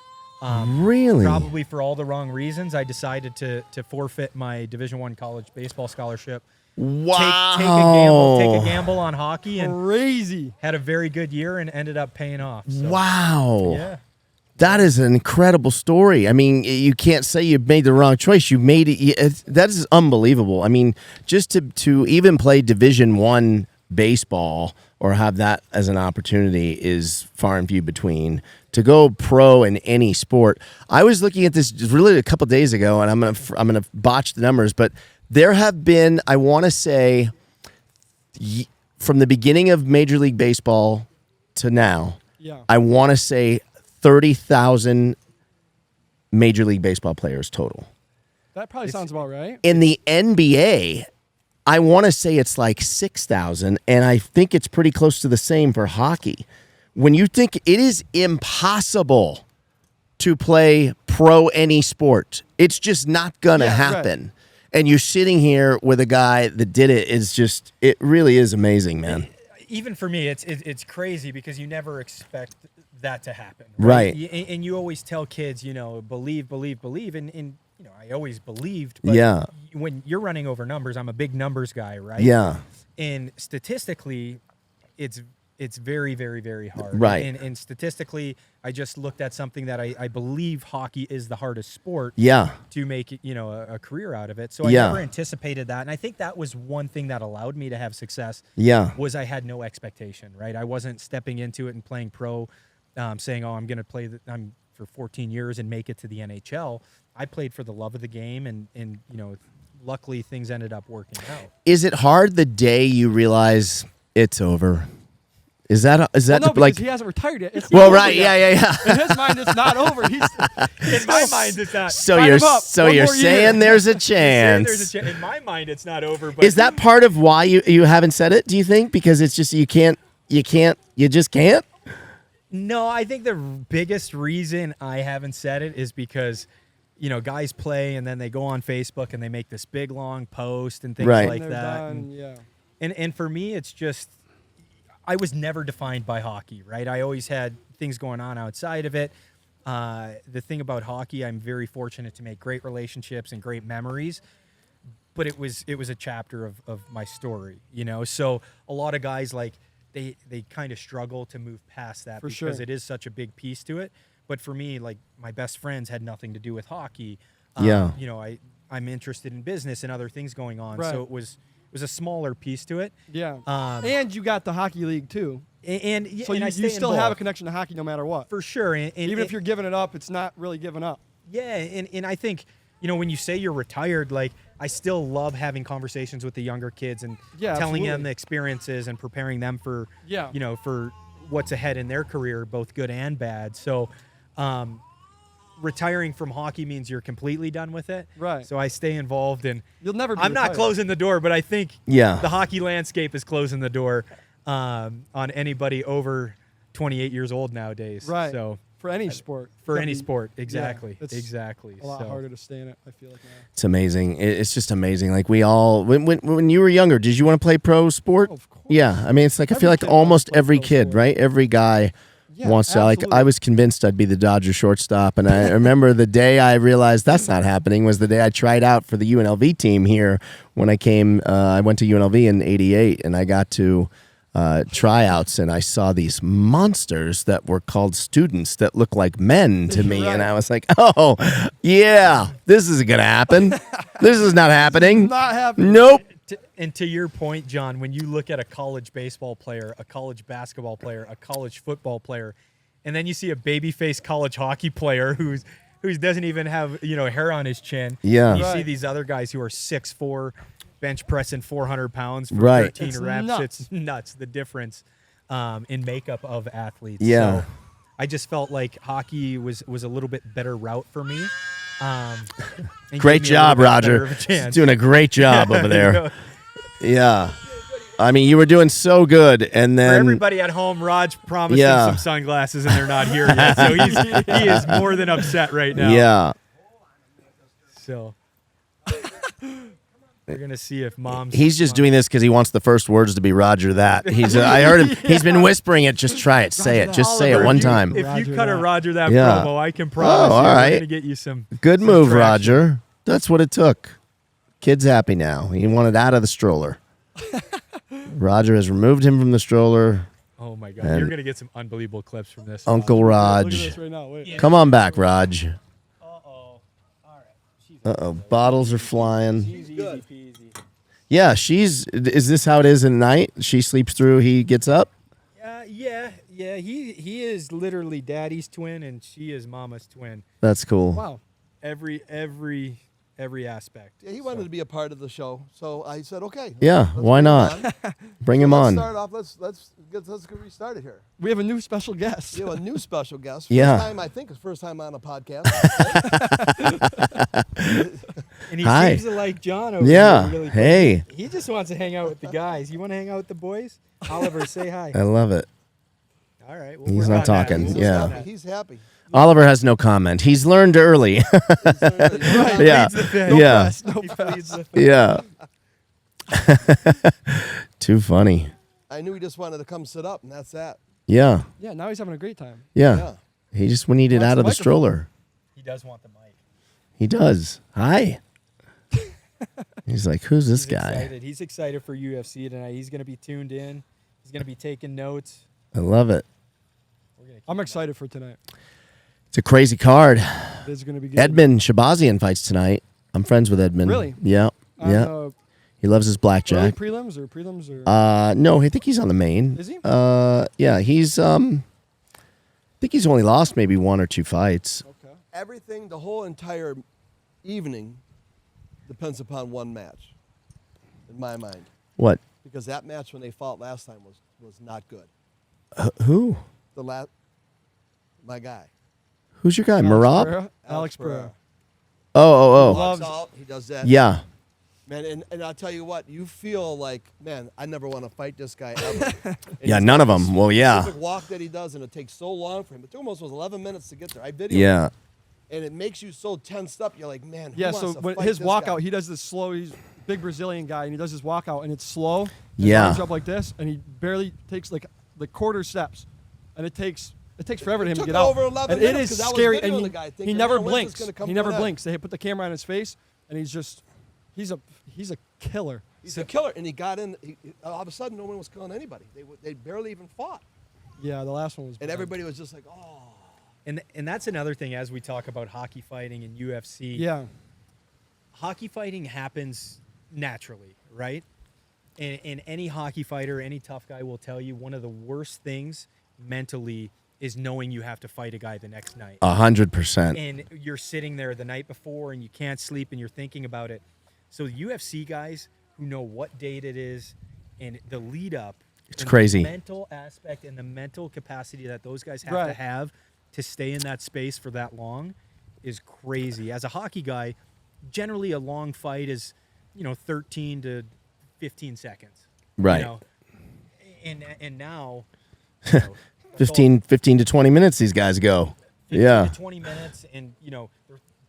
B: Really?
A: Probably for all the wrong reasons. I decided to forfeit my Division I college baseball scholarship.
B: Wow.
A: Take a gamble on hockey, and
E: Crazy.
A: had a very good year and ended up paying off. So,
B: Wow.
A: Yeah.
B: That is an incredible story. I mean, you can't say you made the wrong choice. You made it. That is unbelievable. I mean, just to even play Division I baseball or have that as an opportunity is far and few between. To go pro in any sport, I was looking at this really a couple days ago, and I'm gonna botch the numbers, but there have been, I want to say, from the beginning of Major League Baseball to now, I want to say 30,000 Major League Baseball players total.
E: That probably sounds about right.
B: In the NBA, I want to say it's like 6,000, and I think it's pretty close to the same for hockey. When you think it is impossible to play pro any sport, it's just not going to happen. Right. And you're sitting here with a guy that did it. It really is amazing, man.
A: Even for me, it's crazy because you never expect that to happen.
B: Right.
A: And you always tell kids, believe. And I always believed. But when you're running over numbers, I'm a big numbers guy, right?
B: Yeah.
A: And statistically, it's very, very, very hard.
B: Right.
A: And statistically, I just looked at something that I believe hockey is the hardest sport.
B: Yeah.
A: To make a career out of it. So I never anticipated that. And I think that was one thing that allowed me to have success.
B: Yeah.
A: Was I had no expectation, right? I wasn't stepping into it and playing pro, saying, I'm going to play I'm for 14 years and make it to the NHL. I played for the love of the game, and luckily things ended up working out.
B: Is it hard the day you realize it's over? Is that
E: Well, no, because
B: like?
E: he hasn't retired yet. It's
B: Well,
E: not over
B: right,
E: yet.
B: yeah.
E: In his mind, it's not over. He's
A: In my mind, it's not.
B: So
E: Sign
B: you're
E: him up.
B: so
E: One
B: you're
E: more year.
B: saying there's a
A: Saying
B: chance.
A: there's a chance. In my mind, it's not over. But
B: Is that part of why you haven't said it? Do you think because it's just you just can't?
A: No, I think the biggest reason I haven't said it is because, guys play and then they go on Facebook and they make this big long post and things
B: Right.
A: like
E: They're
A: that.
E: done, yeah.
A: And for me, it's just I was never defined by hockey, right? I always had things going on outside of it. The thing about hockey, I'm very fortunate to make great relationships and great memories. But it was a chapter of my story, So a lot of guys they kind of struggle to move past that
E: For
A: because
E: sure.
A: it is such a big piece to it. But for me, my best friends had nothing to do with hockey.
B: Yeah.
A: I'm interested in business and other things going on.
E: Right.
A: So it was a smaller piece to it.
E: Yeah.
A: Um,
E: And you got the hockey league too.
A: And
E: So
A: and I
E: you
A: stay
E: still have a
A: involved.
E: connection to hockey no matter what.
A: For sure. And
E: Even if you're giving it up, it's not really giving up.
A: Yeah, and I think, when you say you're retired, I still love having conversations with the younger kids and
E: Yeah,
A: telling them
E: absolutely.
A: the experiences and preparing them for,
E: Yeah.
A: for what's ahead in their career, both good and bad. So, retiring from hockey means you're completely done with it.
E: Right.
A: So I stay involved, and
E: You'll never be
A: I'm not
E: retired.
A: closing the door, but I think
B: Yeah.
A: the hockey landscape is closing the door on anybody over 28 years old nowadays.
E: Right.
A: So
E: For any sport.
A: for
E: I
A: any
E: mean,
A: sport, exactly,
E: it's
A: exactly.
E: A lot
A: So-
E: harder to stay in it, I feel like now.
B: It's amazing. It's just amazing. Like we all, when you were younger, did you want to play pro sport?
E: Oh, of course.
B: Yeah. I mean, it's like I
E: Every
B: feel like
E: kid wants to
B: almost
E: play
B: every
E: pro
B: kid,
E: sport.
B: right? Every guy
E: Yeah,
B: wants to. Like I
E: absolutely.
B: was convinced I'd be the Dodger shortstop, and I remember the day I realized that's not happening was the day I tried out for the UNLV team here. When I came, I went to UNLV in '88, and I got to tryouts, and I saw these monsters that were called students that looked like men to me, and
E: Right.
B: I was like, "Oh, yeah, this isn't gonna happen. This is not happening.
E: Not happening.
B: Nope."
A: And to your point, John, when you look at a college baseball player, a college basketball player, a college football player, and then you see a babyface college hockey player who doesn't even have hair on his chin.
B: Yeah.
A: You see
E: Right.
A: these other guys who are 6'4", bench pressing 400 pounds for
B: Right.
A: 13
E: It's
A: reps.
E: nuts.
A: It's nuts, the difference in makeup of athletes.
B: Yeah.
A: So I just felt like hockey was a little bit better route for me. And
B: Great
A: gave me a little
B: job,
A: bit
B: Roger.
A: better of a chance.
B: Doing a great job over there. Yeah. I mean, you were doing so good, and
A: For
B: then
A: everybody at home, Raj promised
B: Yeah.
A: him some sunglasses, and they're not here yet. So he is more than upset right now.
B: yeah,
A: So we're gonna see if mom's.
B: he's just doing this because he wants the first words to be Roger that. I heard him. He's been whispering it. Just try it. Say it. Just say it
A: Oliver,
B: one
A: if you-
B: time.
A: If
E: Roger
A: you cut a
E: that.
A: Roger that
B: Yeah.
A: promo, I can promise
B: all
A: you
B: right.
A: we're gonna get you some.
B: Good
A: some
B: move,
A: traction.
B: Roger. That's what it took. Kid's happy now. He wanted out of the stroller. Roger has removed him from the stroller.
A: Oh my God,
B: And
A: you're gonna get some unbelievable clips from this.
B: Uncle
E: Look at
B: Raj.
E: this right now. Wait.
B: Come on back, Raj.
A: Uh-oh. All right.
B: Uh-oh. Bottles are flying.
A: Easy peasy.
B: Yeah, is this how it is at night? She sleeps through, he gets up?
A: Yeah. He is literally daddy's twin, and she is mama's twin.
B: That's cool.
E: Wow.
A: Every aspect.
C: Yeah, he wanted to be a part of the show, so I said, okay.
B: Yeah,
C: let's
B: why
C: bring
B: not?
C: him on.
B: Bring him
C: Let's
B: on.
C: start off. Let's get restarted here.
E: We have a new special guest.
C: We have a new special guest. First
B: Yeah.
C: time, I think it's first time on a podcast.
A: And he
B: Hi.
A: seems to like John over
B: Yeah.
A: here. Really quick.
B: Hey.
A: He just wants to hang out with the guys. You want to hang out with the boys? Oliver, say hi.
B: I love it.
A: All right.
B: He's not talking.
C: He's
B: Yeah.
C: happy. He's happy.
B: Oliver has no comment. He's learned early. Yeah.
E: No
B: Yeah.
E: press, no press.
B: Yeah. Too funny.
C: I knew he just wanted to come sit up, and that's that.
B: Yeah.
E: Yeah, now he's having a great time.
B: Yeah.
C: Yeah.
B: He just needed
E: Wants
B: out
E: the
B: of the
E: microphone.
B: stroller.
A: He does want the mic.
B: He does. Hi. He's like, who's this
A: He's
B: guy?
A: excited. He's excited for UFC tonight. He's going to be tuned in. He's going to be taking notes.
B: I love it.
A: We're gonna keep
E: I'm excited for tonight.
B: It's a crazy card.
E: This is going to be good.
B: Edmund Shabazian fights tonight. I'm friends with Edmund.
E: Really?
B: Yeah. Yeah. He loves his
E: Early
B: blackjack.
E: prelims or?
B: No, I think he's on the main.
E: Is he?
B: Yeah, he's I think he's only lost maybe one or two fights.
E: Okay.
C: Everything, the whole entire evening depends upon one match, in my mind.
B: What?
C: Because that match when they fought last time was not good.
B: Who?
C: My guy.
B: Who's your guy? Marab?
E: Alex Pereira.
B: Oh.
E: Loves-
C: Walks out, he does that.
B: Yeah.
C: Man, and I'll tell you what, you feel like, man, I never want to fight this guy ever. And
B: Yeah,
C: he's
B: none
C: got
B: of them.
C: this
B: Well, yeah.
C: specific walk that he does, and it takes so long for him. It almost was 11 minutes to get there. I videoed
B: Yeah.
C: it, and it makes you so tensed up. You're like, man, who
E: Yeah,
C: wants
E: so
C: to
E: when
C: fight
E: his
C: this
E: walkout,
C: guy?
E: he does this slow. He's a big Brazilian guy, and he does his walkout, and it's slow.
B: Yeah.
E: He up like this, and he barely takes like the quarter steps, and it takes forever to him to
C: took
E: get out.
C: over 11
E: and it
C: minutes
E: is
C: 'cause I was
E: scary,
C: videoing
E: and
C: the guy
E: he
C: thinking,
E: never
C: man, when's this
E: blinks.
C: gonna come
E: He
C: to
E: never
C: an end?
E: blinks. They put the camera on his face, and he's a killer.
C: He's a killer, and he got in. All of a sudden, no one was killing anybody. They barely even fought,
E: Yeah, the last one was.
C: and
E: bad.
C: everybody was just like, oh.
A: And that's another thing as we talk about hockey fighting and UFC.
E: Yeah.
A: Hockey fighting happens naturally, right? And any hockey fighter, any tough guy will tell you one of the worst things mentally is knowing you have to fight a guy the next night.
B: 100%.
A: And you're sitting there the night before and you can't sleep and you're thinking about it. So UFC guys who know what date it is and the lead up.
B: It's
A: and
B: crazy.
A: The mental aspect and the mental capacity that those guys have to
E: Right.
A: have to stay in that space for that long is crazy. As a hockey guy, generally a long fight is, 13 to 15 seconds.
B: Right.
A: And now,
B: 15 to 20 minutes these guys go.
A: 15
B: Yeah.
A: to 20 minutes, and their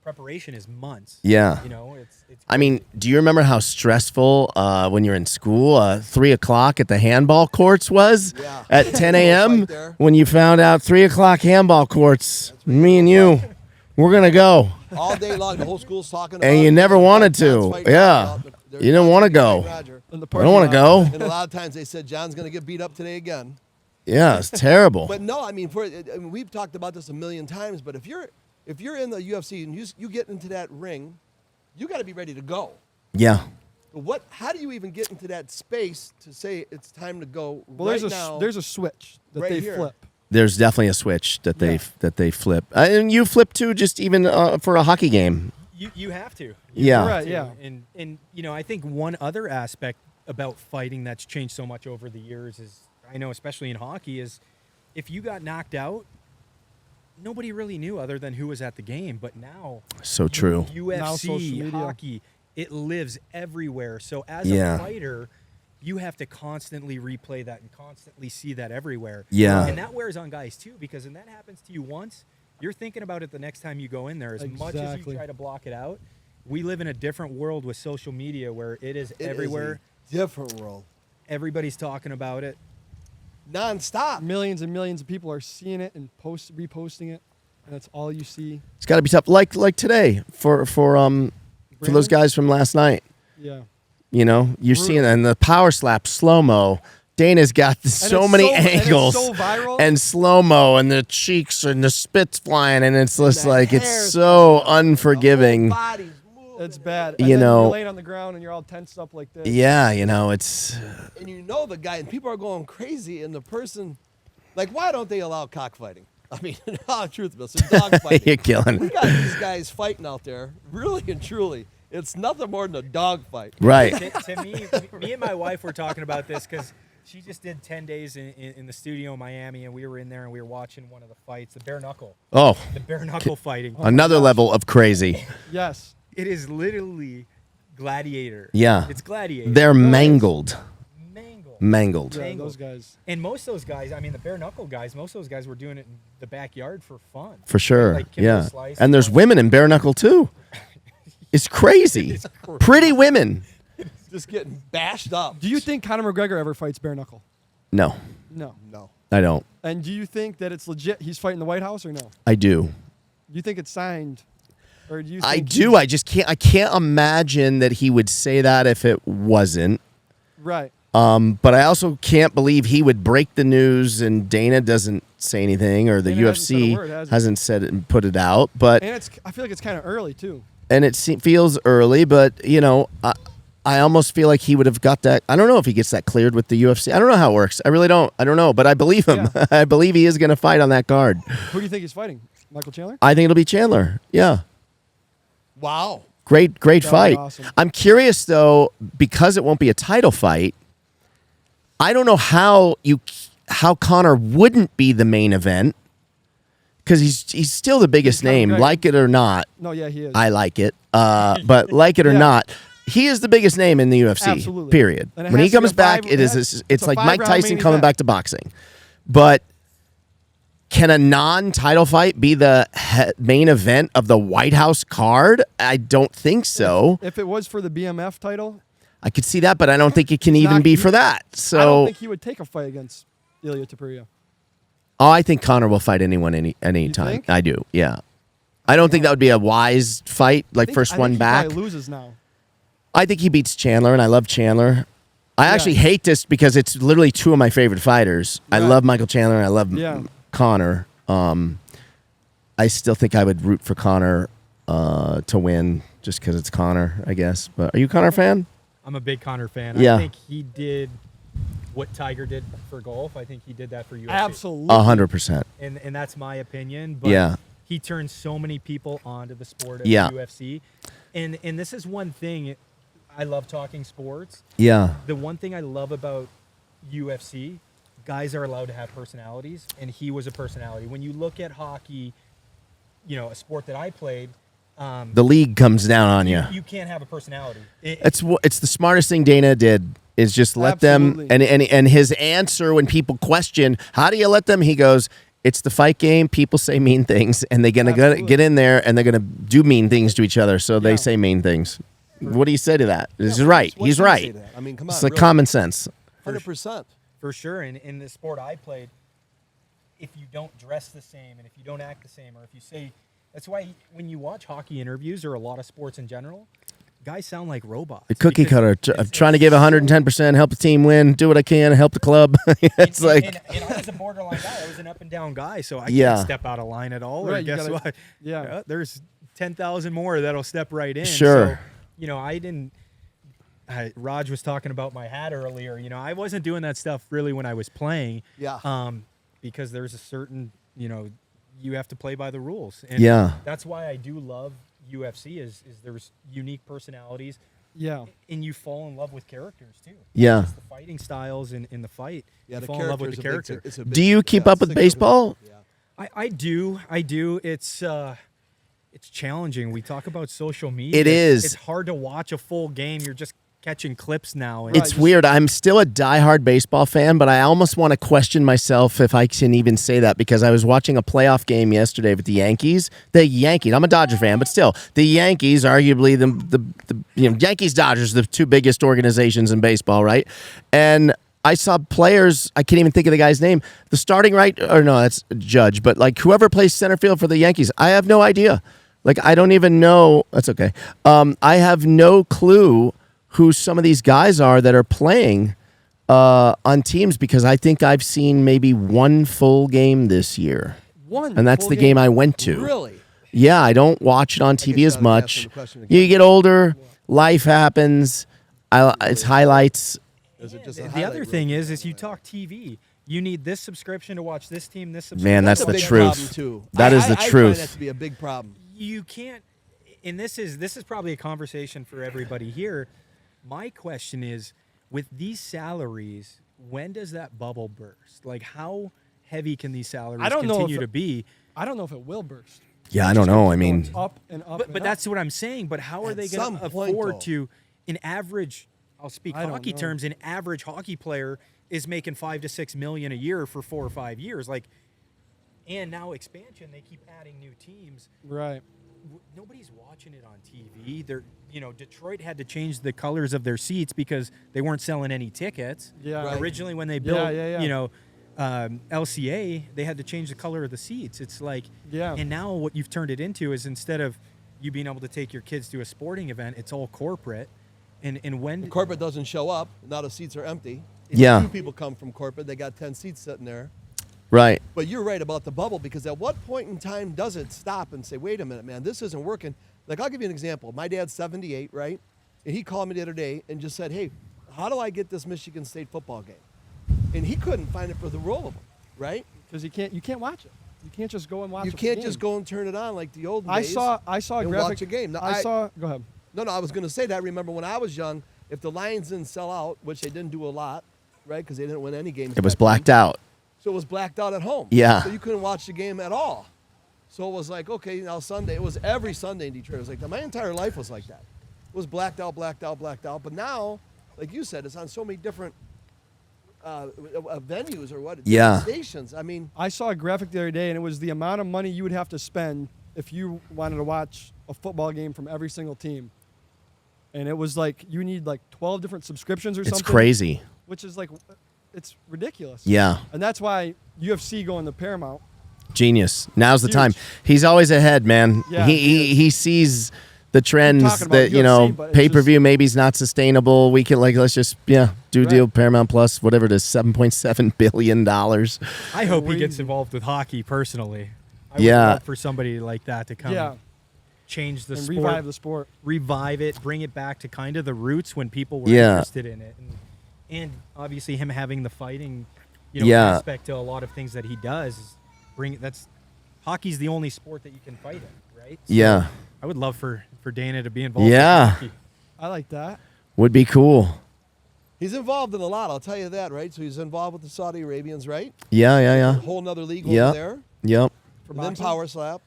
A: preparation is months.
B: Yeah.
A: It's
B: I mean, do you remember how stressful when you're in school, 3 o'clock at the handball courts was
C: Yeah.
B: at 10 a.m.
C: Right there.
B: when you found out 3 o'clock handball courts, me and you, we're going to go.
C: All day long, the whole school's talking about it.
B: And you never wanted
C: John's
B: to.
C: fighting
B: Yeah.
C: Roger out. They're
B: You didn't want to
C: fighting
B: go.
C: Roger.
E: In the
B: I
E: parking
B: don't want to
E: lot.
B: go.
C: And a lot of times they said John's going to get beat up today again.
B: Yeah, it's terrible.
C: But no, I mean, we've talked about this a million times. But if you're in the UFC and you get into that ring, you got to be ready to go.
B: Yeah.
C: How do you even get into that space to say it's time to go?
E: Well,
C: right
E: there's
C: now,
E: a switch that
C: right
E: they
C: here.
E: flip.
B: There's definitely a switch that they flip. And you flip too, just even for a hockey game.
A: You have to.
B: Yeah.
E: Right, yeah.
A: And I think one other aspect about fighting that's changed so much over the years is, I know especially in hockey, is if you got knocked out, nobody really knew other than who was at the game. But now,
B: So true.
E: Now social
A: UFC,
E: media.
A: hockey, it lives everywhere. So as
B: Yeah.
A: a fighter, you have to constantly replay that and constantly see that everywhere.
B: Yeah.
A: And that wears on guys too, because when that happens to you once, you're thinking about it the next time you go in there. As much as
E: Exactly.
A: you try to block it out, we live in a different world with social media where it is everywhere.
C: It is a different world.
A: Everybody's talking about it.
C: Non-stop.
E: Millions and millions of people are seeing it and reposting it, and that's all you see.
B: It's got to be tough. Like today for those
E: Brandon?
B: guys from last night.
E: Yeah.
B: You're
E: Brutal.
B: seeing and the power slap slow mo. Dana's got so
E: it's
B: many
E: so- and it's
B: angles
E: so viral.
B: and slow mo and the cheeks and the spits flying and it's just
C: The
B: like
C: hair's
B: it's so
C: coming out, the whole
B: unforgiving.
C: body's moving.
E: It's bad.
B: You
E: And then
B: know-
E: you're laying on the ground and you're all tensed up like this.
B: Yeah, it's
C: And the guy, and people are going crazy, and the person, like, why don't they allow cockfighting? I mean, no, truth be told, dog
B: you're
C: fighting. We
B: killing.
C: got these guys fighting out there, really and truly. It's nothing more than a dog fight.
B: Right.
A: To me and my wife were talking about this because she just did 10 days in the studio in Miami, and we were in there and we were watching one of the fights, the bare knuckle.
B: Oh,
A: The bare knuckle fighting.
B: another level of crazy.
E: Yes.
A: It is literally gladiator.
B: Yeah.
A: It's gladiator.
B: They're mangled.
A: Mangled.
E: Yeah,
A: Mangled.
E: those guys.
A: And most of those guys, I mean, the bare knuckle guys, most of those guys were doing it in the backyard for fun.
B: For sure.
A: Like Kimbo
B: Yeah.
A: Slice
B: And there's
A: and-
B: women in bare knuckle too. It's crazy. Pretty women.
C: Just getting bashed up.
E: Do you think Conor McGregor ever fights bare knuckle?
B: No,
E: No.
C: No.
B: I don't.
E: And do you think that it's legit? He's fighting the White House or no?
B: I do.
E: Do you think it's signed? Or do you?
B: I
E: think
B: do. I just can't. I can't imagine that he would say that if it wasn't.
E: Right.
B: But I also can't believe he would break the news and Dana doesn't say anything, or the
E: Dana hasn't said a
B: UFC
E: word, has he?
B: hasn't said it and put it out. But
E: And I feel like it's kind of early too.
B: and it feels early. But I almost feel like he would have got that. I don't know if he gets that cleared with the UFC. I don't know how it works. I really don't. I don't know. But I believe him.
E: Yeah.
B: I believe he is going to fight on that card.
E: Who do you think he's fighting? Michael Chandler?
B: I think it'll be Chandler. Yeah.
C: Wow.
B: Great
E: That'd be
B: fight.
E: awesome.
B: I'm curious though, because it won't be a title fight. I don't know how how Connor wouldn't be the main event because he's still the biggest name,
E: great.
B: like it or not.
E: No, yeah, he is.
B: I like it, but like it or
E: Yeah.
B: not, he is the biggest name in the UFC.
E: Absolutely.
B: Period.
E: And it
B: When he
E: has to be
B: comes
E: a
B: back,
E: five-
B: it's
E: it's a
B: like Mike
E: 5-round
B: Tyson
E: main
B: coming
E: event.
B: back to boxing. But can a non-title fight be the main event of the White House card? I don't think so.
E: If it was for the BMF title,
B: I could see that, but I don't think it can
E: He's
B: even
E: not-
B: be
E: he-
B: for that.
E: I don't
B: So,
E: think he would take a fight against Ilya Topuria.
B: I think Connor will fight anyone any time.
E: think?
B: I do. Yeah. I don't think that would be a wise fight, like
E: I
B: first
E: think
B: one
E: he
B: back.
E: probably loses now.
B: I think he beats Chandler, and I love Chandler. I actually hate this because it's literally two of my favorite fighters. I
E: Right.
B: love Michael Chandler, and I love
E: Yeah.
B: Connor. I still think I would root for Connor to win just because it's Connor, I guess. But are you a Connor fan?
A: I'm a big Connor fan.
B: Yeah.
A: I think he did what Tiger did for golf. I think he did that for UFC.
E: Absolutely.
B: 100%.
A: And that's my opinion. But
B: Yeah.
A: he turned so many people onto the sport of
B: Yeah.
A: UFC. And this is one thing. I love talking sports.
B: Yeah.
A: The one thing I love about UFC, guys are allowed to have personalities, and he was a personality. When you look at hockey, a sport that I played,
B: The league comes down on you.
A: you can't have a personality.
B: It's the smartest thing Dana did is just let them and his answer when people question how do you let them, he goes, it's the fight game. People say mean things, and they're gonna
E: Absolutely.
B: get in there and they're gonna do mean things to each other. So they
E: Yeah.
B: say mean things. What do you say to that? He's
C: Yeah,
B: right.
C: what
B: He's
C: should you say
B: right.
C: to that? I mean, come on.
B: It's like
C: really.
B: common sense.
C: 100%.
A: For sure. And in the sport I played, if you don't dress the same and if you don't act the same, or if you say, that's why when you watch hockey interviews or a lot of sports in general, guys sound like robots.
B: The cookie
A: because
B: cutter. I'm
A: it's
B: trying to give
A: so-
B: 110%, help the team win, do what I can, help the club. It's
A: and,
B: like,
A: and I was a borderline guy. I was an up and down guy, so I
B: Yeah.
A: can't step out of line at all. Or
E: Right, you
A: guess
E: gotta-
A: what?
E: yeah.
A: There's 10,000 more that'll step right in.
B: Sure.
A: So, I didn't. Raj was talking about my hat earlier. I wasn't doing that stuff really when I was playing.
C: Yeah.
A: Because there's a certain, you have to play by the rules. And
B: Yeah.
A: that's why I do love UFC is there's unique personalities.
E: Yeah.
A: And you fall in love with characters too.
B: Yeah.
A: Just the fighting styles in the fight.
C: Yeah,
A: you
C: the
A: fall in love with the
C: character's a big-
A: character.
C: it's a big-
B: do you keep
C: yeah,
B: up with
C: it's a-
B: baseball?
C: Yeah.
A: I do. It's challenging. We talk about social media.
B: It is.
A: It's hard to watch a full game. You're just catching clips now. And
E: Right.
B: It's
E: just-
B: weird. I'm still a diehard baseball fan, but I almost want to question myself if I can even say that because I was watching a playoff game yesterday with the Yankees. The Yankees. I'm a Dodger fan, but still, the Yankees, arguably the Yankees Dodgers, the two biggest organizations in baseball, right? And I saw players. I can't even think of the guy's name. The starting right, or no, that's Judge, but like whoever plays center field for the Yankees, I have no idea. Like I don't even know. That's okay. I have no clue who some of these guys are that are playing on teams because I think I've seen maybe one full game this year,
E: One.
B: and that's
E: full
B: the game I went to.
C: Really?
B: Yeah, I don't watch it on TV
C: you
B: as
C: gotta
B: much.
C: answer the question again.
B: You get older, life happens. It's highlights.
C: Is it just a
A: the
C: highlight
A: other
C: reel?
A: thing is you talk TV. You need this subscription to watch this team. This subscription.
B: Man, that's
C: a
B: the
C: big
B: truth.
C: problem, too.
B: That is the
C: I
B: truth.
C: find that to be a big problem.
A: You can't. And this is probably a conversation for everybody here. My question is, with these salaries, when does that bubble burst? Like, how heavy can these salaries
E: I don't know if
A: continue
E: it-
A: to be?
E: I don't know if it will burst.
B: Yeah, I
E: It's
B: don't
E: just gonna
B: know. I
E: keep
B: mean,
E: going up and up.
A: But that's what I'm saying. But how are
C: At
A: they going
C: some
A: to
C: point,
A: afford
C: though.
A: to, an average? I'll speak
E: I don't
A: hockey
E: know.
A: terms. An average hockey player is making $5 to $6 million a year for 4 or 5 years. Like, and now expansion. They keep adding new teams.
E: right.
A: Nobody's watching it on TV. Detroit had to change the colors of their seats because they weren't selling any tickets.
E: Yeah.
C: Right.
A: Originally, when they built,
E: yeah.
A: LCA, they had to change the color of the seats. It's like,
E: Yeah.
A: And now what you've turned it into is instead of you being able to take your kids to a sporting event, it's all corporate. And when
C: Corporate doesn't show up. Now the seats are empty.
B: Yeah.
C: Two people come from corporate. They got 10 seats sitting there.
B: right.
C: But you're right about the bubble because at what point in time does it stop and say, wait a minute, man, this isn't working? Like, I'll give you an example. My dad's 78, right? And he called me the other day and just said, hey, how do I get this Michigan State football game? And he couldn't find it for the roll of them, right?
E: Because you can't watch it. You can't just go and watch.
C: You
E: a
C: can't
E: game.
C: just go and turn it on like the old
E: I
C: days.
E: saw a
C: and
E: graphic.
C: watch a game. Now,
E: Go ahead.
C: No, I was going to say that. I remember when I was young, if the Lions didn't sell out, which they didn't do a lot, right? Because they didn't win any games.
B: It was
C: back then.
B: blacked out.
C: So it was blacked out at home.
B: Yeah.
C: So you couldn't watch the game at all. So it was like, okay, now Sunday. It was every Sunday in Detroit. It was like that. My entire life was like that. It was blacked out. But now, like you said, it's on so many different venues or what?
B: Yeah.
C: Stations. I mean,
E: I saw a graphic the other day, and it was the amount of money you would have to spend if you wanted to watch a football game from every single team. And it was like you need like 12 different subscriptions or something.
B: It's crazy.
E: Which is like, it's ridiculous.
B: Yeah.
E: And that's why UFC going to Paramount.
B: Genius. Now's the
E: Huge.
B: time. He's always ahead, man.
E: Yeah,
B: he sees the trends
E: talking about
B: that,
E: UFC, but it's
B: pay-per-view maybe is not sustainable. We can let's just do a
E: Right.
B: deal Paramount Plus, whatever it is, $7.7 billion.
A: I hope he
E: Crazy.
A: gets involved with hockey personally. I would
B: Yeah.
A: love for somebody like that to come
E: Yeah.
A: change the
E: And
A: sport,
E: revive the sport.
A: revive it, bring it back to kind of the roots when people were
B: Yeah.
A: interested in it, and obviously him having the fighting,
B: Yeah.
A: aspect to a lot of things that he does. That's hockey's the only sport that you can fight in, right? So
B: Yeah.
A: I would love for Dana to be involved.
B: Yeah.
A: with hockey.
E: I like that.
B: Would be cool.
C: he's involved in a lot. I'll tell you that, right? So he's involved with the Saudi Arabians, right?
B: Yeah.
C: A whole nother league
B: Yeah.
C: over there.
B: Yep.
E: For
C: And then
E: boxing.
C: power slap.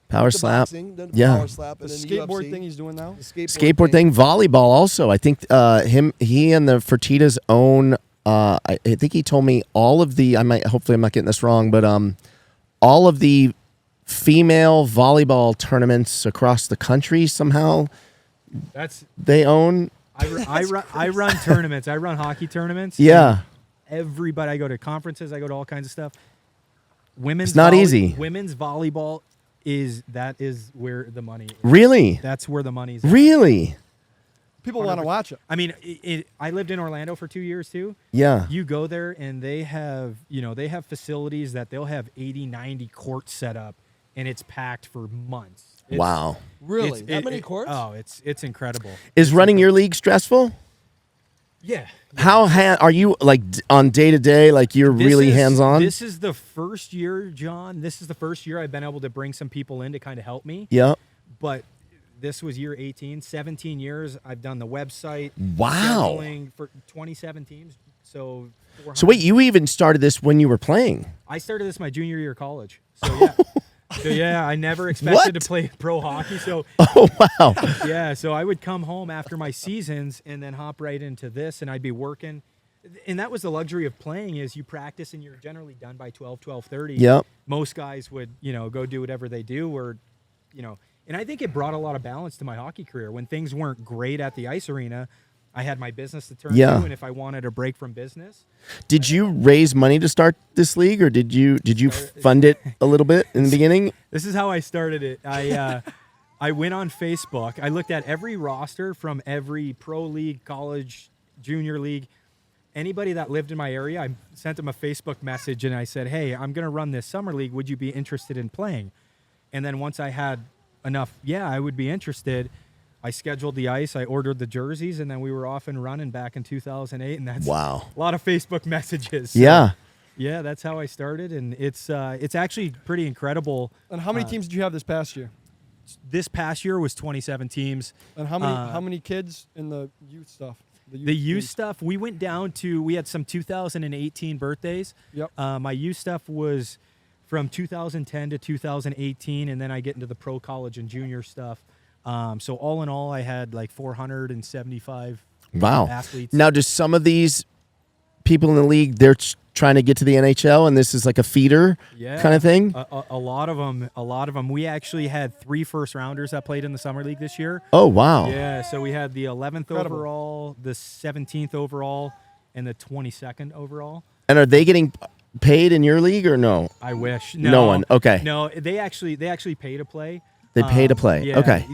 B: Power
C: the
B: slap.
C: Boxing, then
B: Yeah.
C: power slap,
E: The
C: and then
E: skateboard
C: UFC.
E: thing he's doing now.
C: The
B: Skateboard thing, volleyball also. I think he and the Fertitas own. I think he told me all of the. Hopefully I'm not getting this wrong, but all of the female volleyball tournaments across the country somehow
A: That's
B: they own.
A: I run tournaments. I run hockey tournaments.
B: Yeah.
A: Everybody, I go to conferences. I go to all kinds of stuff. Women's
B: It's not easy.
A: Women's volleyball is where the money is.
B: Really?
A: That's where the money's at.
B: Really?
E: People want to watch it.
A: I mean, I lived in Orlando for 2 years too.
B: Yeah.
A: You go there and they have facilities that they'll have 80, 90 courts set up, and it's packed for months.
B: Wow.
C: Really? That many courts?
A: Oh, it's incredible.
B: Is running your league stressful?
A: Yeah.
B: How are you on day to day? Like you're really hands on?
A: This is the first year, John. This is the first year I've been able to bring some people in to kind of help me.
B: Yep.
A: But this was year 18, 17 years. I've done the website.
B: Wow.
A: Scheduling for 27 teams. So 400.
B: So wait, you even started this when you were playing?
A: I started this my junior year of college. So yeah. I never expected to play pro hockey. So
B: Oh wow.
A: yeah, so I would come home after my seasons and then hop right into this, and I'd be working. And that was the luxury of playing, is you practice and you're generally done by 12:30.
B: Yep.
A: Most guys would, go do whatever they do, or, and I think it brought a lot of balance to my hockey career. When things weren't great at the ice arena, I had my business to turn to, and if I wanted a break from business.
B: Did you raise money to start this league, or did you fund it a little bit in the beginning?
A: This is how I started it. I went on Facebook. I looked at every roster from every pro league, college, junior league. Anybody that lived in my area, I sent them a Facebook message and I said, hey, I'm going to run this summer league. Would you be interested in playing? And then once I had enough, I would be interested. I scheduled the ice, I ordered the jerseys, and then we were off and running back in 2008. And that's
B: Wow.
A: a lot of Facebook messages. So,
B: Yeah.
A: that's how I started. And it's actually pretty incredible.
E: And how many teams did you have this past year?
A: This past year was 27 teams.
E: And how many kids in the youth stuff?
A: The youth
E: teams?
A: stuff, we went down to, we had some 2018 birthdays.
E: Yep.
A: My youth stuff was from 2010 to 2018, and then I get into the pro college and junior stuff. So all in all, I had like 475
B: Wow.
A: athletes.
B: Now, do some of these people in the league, they're trying to get to the NHL, and this is like a feeder kind of thing?
A: A lot of them. We actually had 3 first-rounders that played in the summer league this year.
B: Oh, wow.
A: Yeah, so we had the 11th
E: Incredible.
A: overall, the 17th overall, and the 22nd overall.
B: And are they getting paid in your league or no?
A: I wish.
B: No one. Okay.
A: No, they actually pay to play.
B: They pay to play.
A: Yeah,
B: Okay.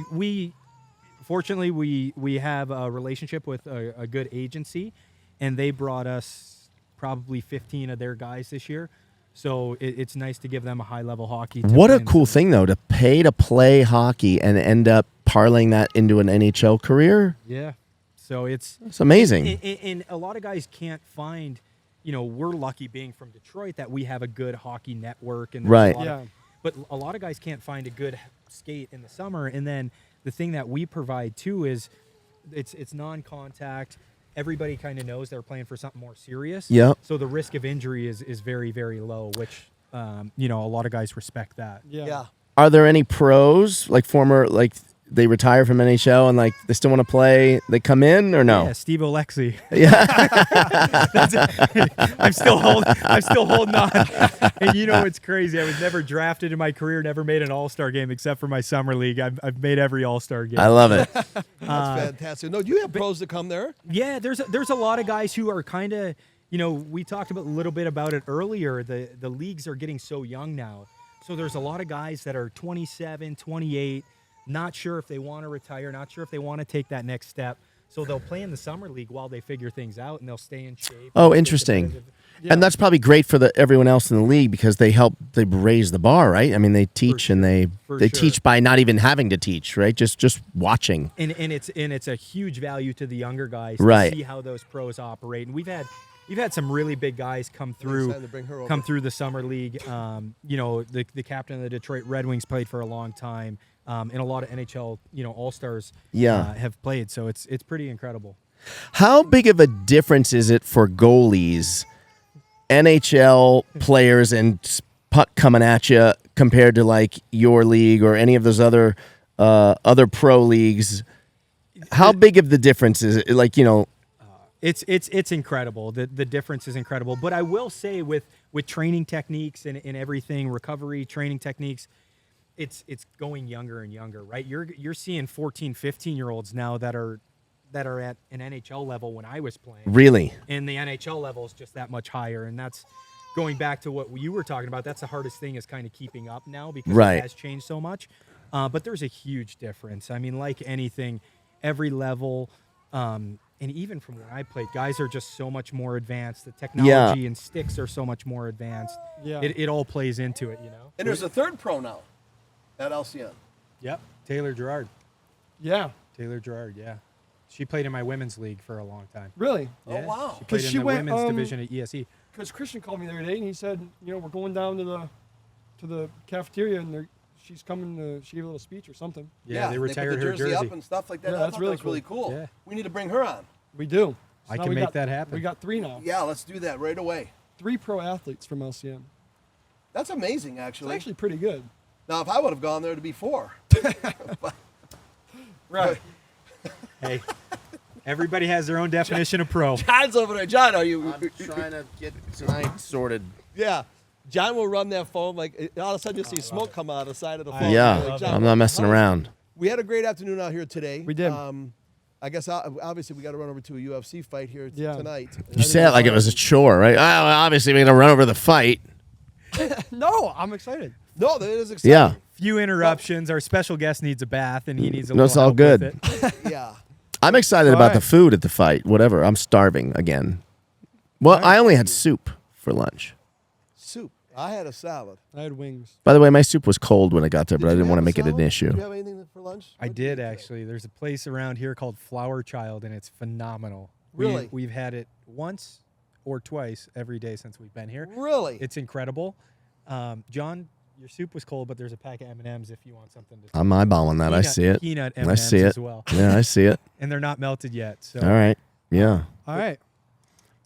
A: Fortunately, we have a relationship with a good agency, and they brought us probably 15 of their guys this year. So it's nice to give them a high-level hockey.
B: What a cool thing, though, to pay to play hockey and end up parlaying that into an NHL career.
A: Yeah. So it's
B: amazing.
A: And a lot of guys can't find, we're lucky being from Detroit that we have a good hockey network. And there's
B: Right.
A: a lot of, but a lot of guys can't find a good skate in the summer. And then the thing that we provide too is it's non-contact. everybody kind of knows they're playing for something more serious.
B: Yep.
A: So the risk of injury is very, very low, which, you know, a lot of guys respect that.
C: Yeah.
B: Are there any pros, like former, like they retire from NHL and like they still want to play? They come in or no?
A: Yeah, Steve Oleksy.
B: Yeah.
A: I'm still holding on. And you know it's crazy. I was never drafted in my career, never made an All-Star game except for my summer league. I've made every All-Star game.
B: I love it.
C: That's fantastic. No, do you have pros that come there?
A: Yeah, there's a lot of guys who are kind of, you know, we talked about a little bit about it earlier. The leagues are getting so young now. So there's a lot of guys that are 27, 28, not sure if they want to retire, not sure if they want to take that next step. So they'll play in the summer league while they figure things out, and they'll stay in shape.
B: Oh, interesting. And that's probably great for everyone else in the league because they raise the bar, right? I mean, they teach and they teach by not even having to teach, right? Just watching.
A: And it's a huge value to the younger guys
B: Right.
A: to see how those pros operate. And we've had some really big guys come through the summer league. You know, the captain of the Detroit Red Wings played for a long time, and a lot of NHL, you know, All-Stars have played. So it's pretty incredible.
B: How big of a difference is it for goalies, NHL players and puck coming at you compared to like your league or any of those other pro leagues? How big of the difference is it? Like, you know,
A: It's incredible. The difference is incredible. But I will say with training techniques and everything, recovery training techniques, it's going younger and younger, right? You're seeing 14, 15-year-olds now that are at an NHL level when I was playing.
B: really?
A: And the NHL level is just that much higher. And that's going back to what you were talking about. That's the hardest thing is kind of keeping up now because
B: Right.
A: it has changed so much. But there's a huge difference. I mean, like anything, every level, and even from when I played, guys are just so much more advanced. The technology and sticks are so much more advanced.
E: Yeah.
A: It all plays into it, you know?
C: And there's a third pro now at LCN.
A: Yep. Taylor Gerard,
E: Yeah.
A: yeah. She played in my women's league for a long time.
E: Really?
A: Yeah.
C: Oh, wow.
A: She played in
E: she
A: the
E: went,
A: women's division at ESE.
E: Because Christian called me the other day and he said, you know, we're going down to the cafeteria and she's coming to, she gave a little speech or something.
A: Yeah, they retired
C: put the
A: her
C: jersey
A: jersey.
C: up and stuff like that.
E: Yeah,
C: I
E: that's
C: thought
E: really
C: that was really cool.
A: Yeah.
C: We need to bring her on.
E: We do.
A: I
E: now
A: can
E: we
A: make
E: got-
A: that happen.
E: We got 3 now.
C: Yeah, let's do that right away.
E: 3 pro athletes from LCN.
C: That's amazing,
E: It's
C: actually.
E: actually pretty good.
C: Now, if I would have gone there, to be 4.
E: Right.
A: Hey, everybody has their own definition of pro.
C: John's over there. John, are you?
B: trying to get tonight sorted.
C: Yeah. John will run that phone like all of a sudden you see smoke come out of the side of the phone.
B: Yeah,
C: Like, John,
B: I'm not messing around.
C: We had a great afternoon out here today.
E: We did.
C: I guess obviously we got to run over to a UFC fight here
E: Yeah.
C: tonight.
B: You say it like it was a chore, right? Oh, obviously, we're going to run over the fight.
E: No, I'm excited.
C: No, that is exciting.
B: Yeah.
A: Few interruptions. Our special guest needs a bath, and he needs a
B: No,
A: little
B: it's all
A: help
B: good.
A: with it.
C: Yeah.
B: I'm excited
E: All
B: about
E: right.
B: the food at the fight. Whatever. I'm starving again. Well, I only had soup for lunch.
C: Soup. I had a salad.
E: I had wings.
B: By the way, my soup was cold when I got there, but I
C: Did you
B: didn't want to
C: have a
B: make it an
C: salad?
B: issue.
C: Did you have anything for lunch?
A: I
C: What you
A: did
C: eat today?
A: actually. There's a place around here called Flower Child, and it's phenomenal.
C: Really?
A: We've had it once or twice every day since we've been here.
C: Really?
A: It's incredible. John, your soup was cold, but there's a pack of M&Ms if you want something to.
B: I'm eyeballing that. I see it.
A: Peanut
B: I
A: M&Ms
B: see it.
A: as well,
B: Yeah, I see it.
A: and they're not melted yet. So
B: All right. Yeah.
E: All right.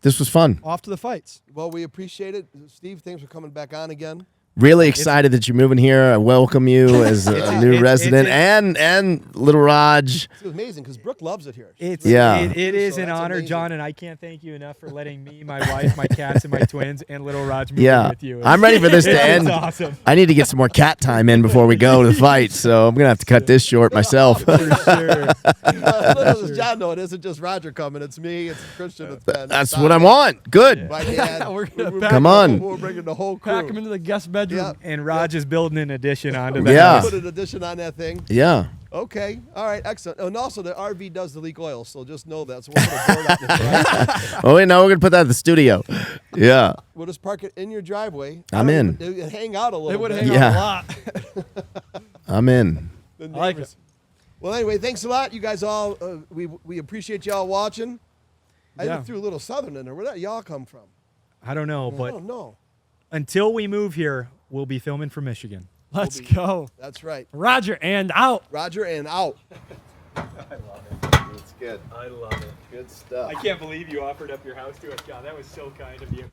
B: This was fun.
E: Off to the fights.
C: Well, we appreciate it. Steve, thanks for coming back on again.
B: Really excited that you're moving here. I welcome you as a new resident and little Raj.
C: It's amazing because Brooke loves it here.
A: It's
B: Yeah.
A: it is
C: So
A: an
C: that's
A: honor,
C: amazing.
A: John, and I can't thank you enough for letting me, my wife, my cats, and my twins, and little Raj move
B: Yeah.
A: with you.
B: I'm ready for this to
A: It's
B: end.
A: awesome.
B: I need to get some more cat time in before we go to the fight, so I'm going to have to cut this short myself.
A: For sure.
C: Little does John know it isn't just Roger coming. It's me. It's Christian. It's Ben.
B: That's what I want. Good.
C: My dad.
E: We're gonna
C: We're
E: pack
B: Come
C: bringing-
B: on.
C: We're bringing the whole crew.
E: Pack them into the guest bedroom.
C: Yeah.
A: And Raj is building an addition onto that.
B: Yeah.
C: Put an addition on that thing.
B: Yeah.
C: Okay. All right. Excellent. And also, the RV does the leak oil, so just know that. So we're going to board out this.
B: Oh, wait, no, we're going to put that in the studio. Yeah.
C: We'll just park it in your driveway.
B: I'm in.
C: It'd hang out a little
E: They would
C: bit.
E: hang
B: Yeah.
E: out a lot.
B: I'm in.
C: The
E: I like
C: neighbors.
E: it.
C: Well, anyway, thanks a lot. You guys all, we appreciate y'all watching. I
E: Yeah.
C: even threw a little Southern in there. Where did y'all come from?
A: I don't know,
C: I
A: but
C: don't know.
A: until we move here, we'll be filming from Michigan.
E: Let's go.
C: That's right.
E: Roger and out.
C: Roger and out.
B: I love it. It's good.
F: Good.
A: I love it.
F: Good stuff.
A: I can't believe you offered up your house to us, God. That was so kind of you.